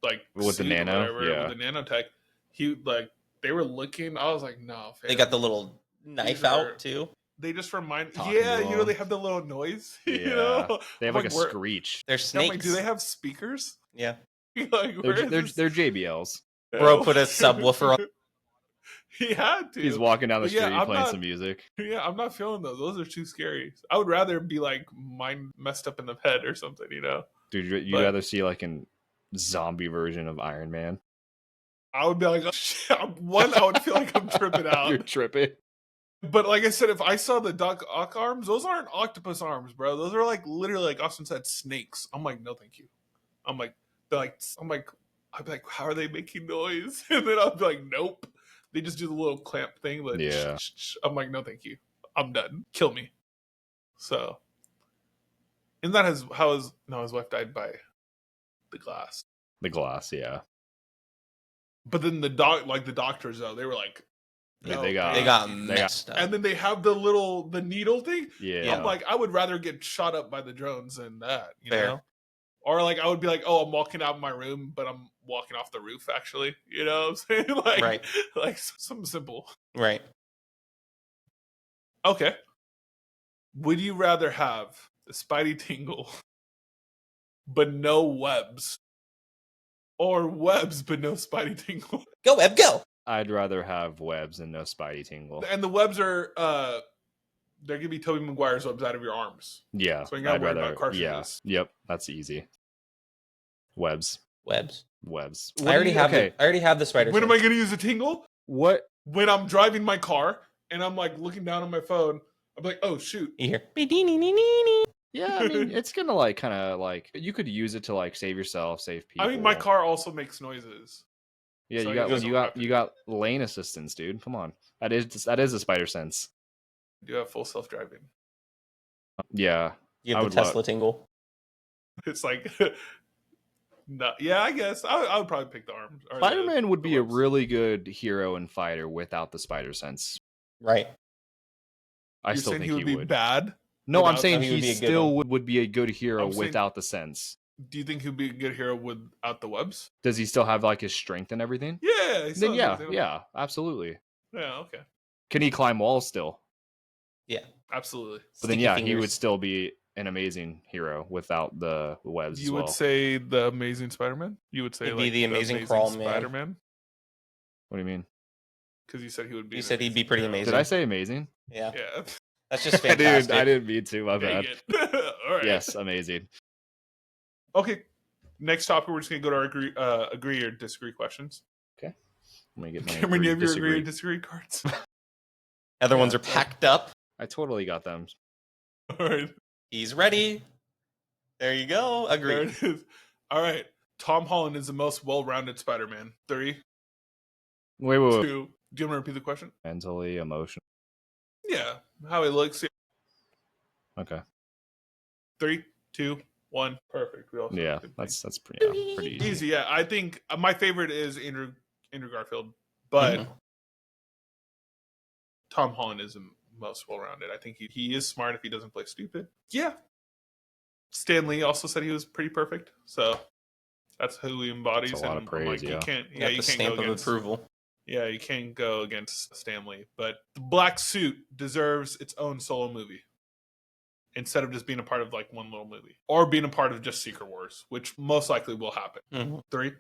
S2: like
S3: with the nano,
S2: with the nanotech, he like they were looking. I was like, no.
S1: They got the little knife out too.
S2: They just remind,
S3: you
S2: know, they have the little noise.
S3: Yeah,
S2: you know?
S3: they have like a screech.
S1: They're snakes.
S2: Like, do they have speakers?
S1: Yeah,
S2: like,
S3: they're JBLs.
S1: Bro, put a subwoofer on.
S2: He had to.
S3: He's walking down the street playing some music.
S2: Yeah, I'm not feeling those. Those are too scary. I would rather be like mind messed up in the head or something, you know?
S3: Dude, you'd rather see like a zombie version of Iron Man?
S2: I would be like, oh, shit. One, I would feel like I'm tripping out.
S3: You're tripping.
S2: But like I said, if I saw the Doc Ock arms, those aren't octopus arms, bro. Those are like literally, like Austin said, snakes. I'm like, no, thank you. I'd be like, how are they making noise? And then I'd be like, nope. They just do the little clamp thing. But
S3: yeah.
S2: I'm like, no, thank you. I'm done. Kill me. So, and that is how his wife died by the glass.
S3: The glass, yeah.
S2: But then the doctors though, they were like,
S3: no, they got
S1: messed up.
S2: And then they have the needle thing.
S3: Yeah.
S2: I'm like, I would rather get shot up by the drones than that, you know? Or like I would be like, oh, I'm walking out of my room, but I'm walking off the roof actually. You know what I'm saying? Like, like something simple.
S1: Right.
S2: Okay. Would you rather have the Spidey tingle but no webs? Or webs but no Spidey tingle?
S1: Go, Web, go!
S3: I'd rather have webs and no Spidey tingle.
S2: And the webs are they're gonna be Tobey Maguire's webs out of your arms.
S3: Yeah.
S2: So you gotta worry about cartridges.
S3: Yeah. Yep, that's easy. Webs.
S1: I already have the spider.
S2: When am I gonna use a tingle?
S3: What?
S2: When I'm driving my car and I'm like looking down on my phone, I'm like, oh shoot.
S1: You hear?
S3: Yeah, I mean, it's gonna like kind of like you could use it to like save yourself, save people.
S2: I mean, my car also makes noises.
S3: Yeah, so you got lane assistance, dude. Come on, that is a spider sense.
S2: You have full self driving.
S3: Yeah,
S1: you have the Tesla tingle.
S2: It's like, no, yeah, I guess I would probably pick the arms.
S3: Spider-Man would be a really good hero and fighter without the spider sense.
S1: Right.
S3: I still think he would
S2: be bad.
S3: No, I'm saying he still would be a good hero without the sense.
S2: Do you think he'd be a good hero without the webs?
S3: Does he still have like his strength and everything?
S2: Yeah.
S3: Then yeah, absolutely.
S2: Yeah, okay.
S3: Can he climb walls still?
S1: Yeah,
S2: absolutely.
S3: But then he would still be an amazing hero without the webs.
S2: You would say the Amazing Spider-Man? You would say
S1: he'd be the amazing crawl
S2: Spider-Man?
S3: What do you mean?
S2: Because you said he would be.
S1: You said he'd be pretty amazing.
S3: Did I say amazing?
S1: Yeah.
S2: Yeah.
S1: That's just fantastic.
S3: Dude, I didn't mean to. My bad.
S2: All right.
S3: Yes, amazing.
S2: Okay. Next topic, we're just gonna go to our agree or disagree questions.
S3: Okay. Let me get my
S2: Cameron, you have your agree or disagree cards.
S1: Other ones are packed up.
S3: I totally got them.
S2: All right.
S1: He's ready. There you go.
S2: There
S1: Agreed.
S2: it is. All right. Tom Holland is the most well-rounded Spider-Man. 3,
S3: Wait.
S2: 2. Do you want to repeat the question?
S3: Mentally, emotional.
S2: Yeah. How he looks.
S3: Okay.
S2: 3, 2, 1. Perfect. We all
S3: Yeah, that's pretty easy.
S2: easy. Yeah, I think my favorite is Andrew Garfield, but Tom Holland is the most well-rounded. I think he is smart if he doesn't play stupid. Yeah. Stan Lee also said he was pretty perfect, so that's who he embodies.
S3: That's a lot of praise,
S2: you can't,
S1: you can't stamp
S2: go
S1: of
S2: against
S1: approval.
S2: Yeah, you can't go against Stan Lee. But the black suit deserves its own solo movie instead of just being a part of like one little movie or being a part of just Secret Wars, which most likely will happen. 3,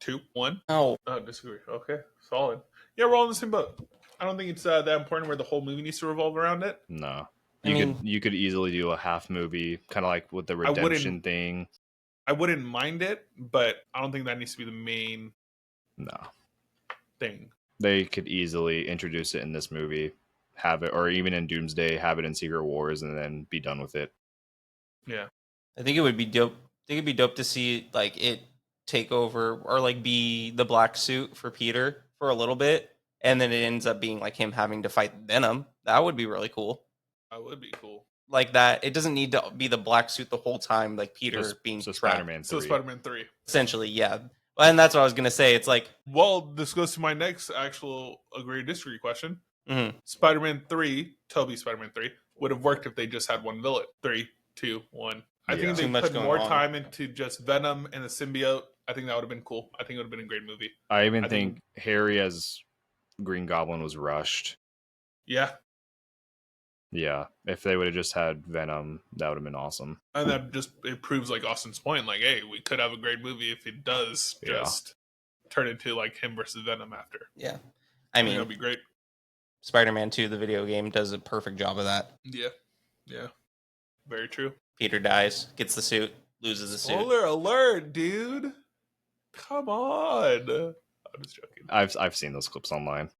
S2: 2, 1.
S1: Oh,
S2: Disagree. Okay, solid. Yeah, we're all in the same boat. I don't think it's that important where the whole movie needs to revolve around it.
S3: No.
S1: I mean,
S3: You could easily do a half movie, kind of like with the redemption thing.
S2: I wouldn't mind it, but I don't think that needs to be the main thing.
S3: They could easily introduce it in this movie, have it, or even in Doomsday, have it in Secret Wars, and then be done with it.
S2: Yeah,
S1: I think it would be dope. I think it'd be dope to see like it take over or like be the black suit for Peter for a little bit, and then it ends up being like him having to fight Venom. That would be really cool.
S2: that would be cool.
S1: Like that, it doesn't need to be the black suit the whole time. Like Peter being
S3: so
S1: trapped.
S3: Spider-Man 3.
S2: So Spider-Man 3.
S1: Essentially, yeah. And that's what I was gonna say. It's like,
S2: well, this goes to my next actual agree or disagree question.
S1: Mm-hmm.
S2: Spider-Man 3, Tobey Spider-Man 3, would have worked if they just had one villain. 3, 2, 1. I think if they put more time into just Venom and the symbiote, I think that would have been cool. I think it would have been a great movie.
S3: I even think Harry as Green Goblin was rushed.
S2: Yeah.
S3: Yeah, if they would have just had Venom, that would have been awesome.
S2: And that just, it proves like Austin's point, like, hey, we could have a great movie if it does just turn into like him versus Venom after.
S1: Yeah. I mean,
S2: that'd be great.
S1: Spider-Man 2, the video game, does a perfect job of that.
S2: Yeah. Yeah. Very true.
S1: Peter dies, gets the suit, loses the suit.
S2: Spoiler alert, dude. Come on. I'm just joking.
S3: I've seen those clips online.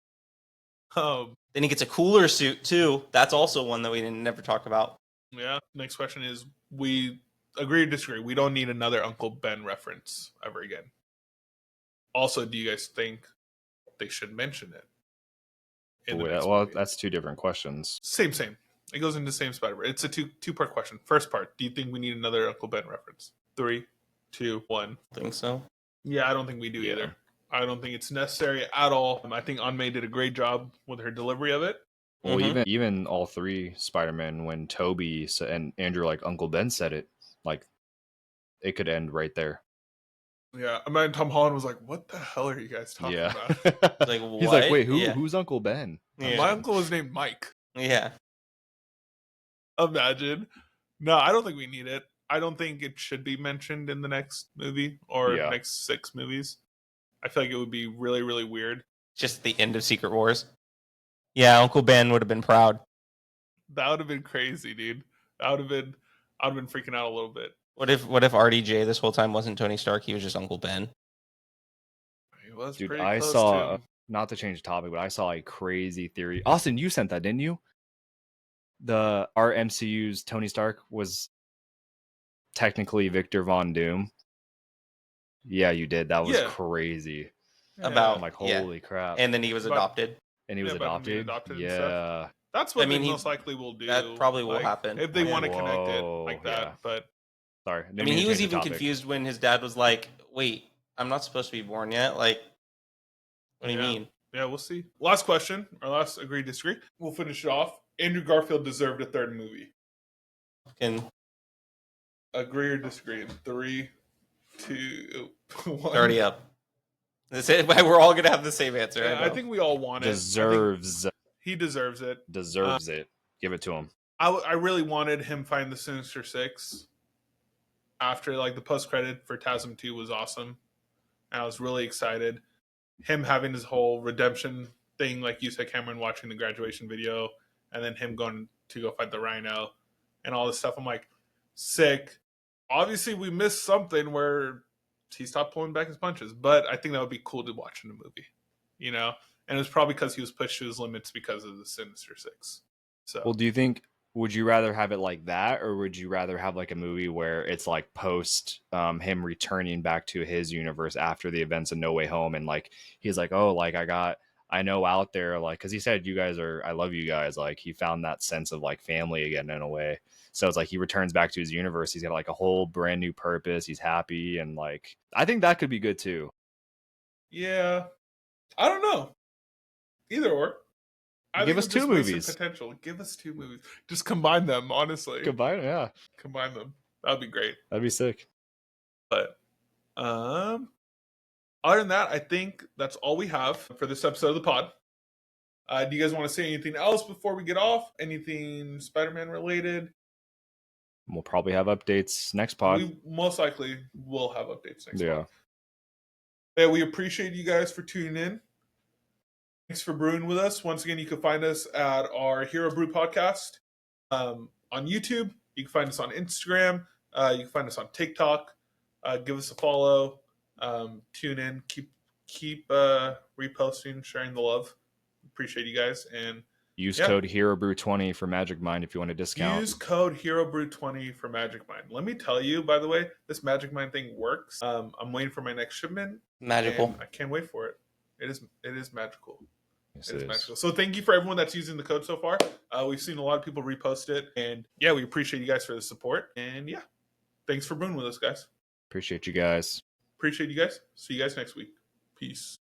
S1: Then he gets a cooler suit too. That's also one that we didn't never talk about.
S2: Yeah. Next question is, we agree or disagree? We don't need another Uncle Ben reference ever again. Also, do you guys think they should mention it?
S3: That's two different questions.
S2: Same. It goes into the same Spider-Verse. It's a two-part question. First part, do you think we need another Uncle Ben reference? 3, 2, 1.
S1: I think so.
S2: Yeah, I don't think we do either. I don't think it's necessary at all. I think Aunt May did a great job with her delivery of it.
S3: Well, even all three Spider-Man, when Toby and Andrew, like Uncle Ben said it, like it could end right there.
S2: Yeah, I mean, Tom Holland was like, "What the hell are you guys talking about?"
S1: Like, what?
S3: He's like, "Wait, who's Uncle Ben?"
S2: Yeah. My uncle was named Mike.
S1: Yeah.
S2: Imagine. No, I don't think we need it. I don't think it should be mentioned in the next movie or next 6 movies. I feel like it would be really, really weird.
S1: Just the end of Secret Wars. Yeah, Uncle Ben would have been proud.
S2: That would have been crazy, dude. I'd have been freaking out a little bit.
S1: What if RDJ this whole time wasn't Tony Stark? He was just Uncle Ben.
S2: He was
S3: Dude,
S2: pretty
S3: I
S2: close
S3: saw
S2: to him.
S3: Not to change the topic, but I saw a crazy theory. Austin, you sent that, didn't you? Our MCU's Tony Stark was technically Victor Von Doom. Yeah, you did. That was crazy.
S1: I'm
S3: like, holy crap.
S1: And then he was adopted.
S3: And he was adopted.
S2: Yeah. That's what they most likely will do.
S1: That probably will happen.
S2: If they want to connect it like that. Yeah. But
S3: sorry.
S1: I mean, he was even confused when his dad was like, wait, I'm not supposed to be born yet? Like, what do you mean?
S2: Yeah, we'll see. Last question, or last agree, disagree. We'll finish it off. Andrew Garfield deserved a third movie. Agree or disagree? 3, 2, 1.
S1: Already up. That's it. We're all gonna have the same answer.
S2: Yeah, I think we all want it. He deserves it.
S3: Deserves it. Give it to him.
S2: I really wanted him find the Sinister Six. After like the post credit for TASM 2 was awesome, and I was really excited. Him having his whole redemption thing, like you said, Cameron, watching the graduation video, and then him going to go fight the Rhino, and all this stuff. I'm like, sick. Obviously, we missed something where he stopped pulling back his punches, but I think that would be cool to watch in the movie, And it was probably because he was pushed to his limits because of the Sinister Six. So,
S3: well, do you think would you rather have it like that, or would you rather have like a movie where it's like post him returning back to his universe after the events of No Way Home, and like he's like, oh, like I know out there, like, because he said you guys are, I love you guys, like he found that sense of like family again in a way. So it's like he returns back to his universe, he's got like a whole brand new purpose, he's happy, and like I think that could be good too.
S2: Yeah, I don't know. Either or. I
S3: Give
S2: think
S3: us
S2: it
S3: two
S2: just
S3: movies.
S2: wasted potential. Give us 2 movies. Just combine them, honestly.
S3: Combine, yeah,
S2: Combine them. That'd be great.
S3: that'd be sick.
S2: But other than that, I think that's all we have for this episode of the pod. Do you guys want to say anything else before we get off? Anything Spider-Man related?
S3: We'll probably have updates next pod.
S2: We most likely will have updates next
S3: Yeah.
S2: pod. Yeah, we appreciate you guys for tuning in. Thanks for brewing with us. Once again, you can find us at our Hero Brew Podcast on YouTube. You can find us on Instagram. You can find us on TikTok. Give us a follow. Tune in. Keep reposting, sharing the love. Appreciate you guys. And
S3: use code HeroBrew20 for Magic Mind if you want a discount.
S2: Use code HeroBrew20 for Magic Mind. Let me tell you, by the way, this Magic Mind thing works. I'm waiting for my next shipment.
S1: Magical.
S2: I can't wait for it. It is magical.
S3: Yes,
S2: It is magical. So thank you for everyone that's using the code so far. We've seen a lot of people repost it. And yeah, we appreciate you guys for the support. And yeah, thanks for brewing with us, guys.
S3: Appreciate you guys.
S2: Appreciate you guys. See you guys next week. Peace.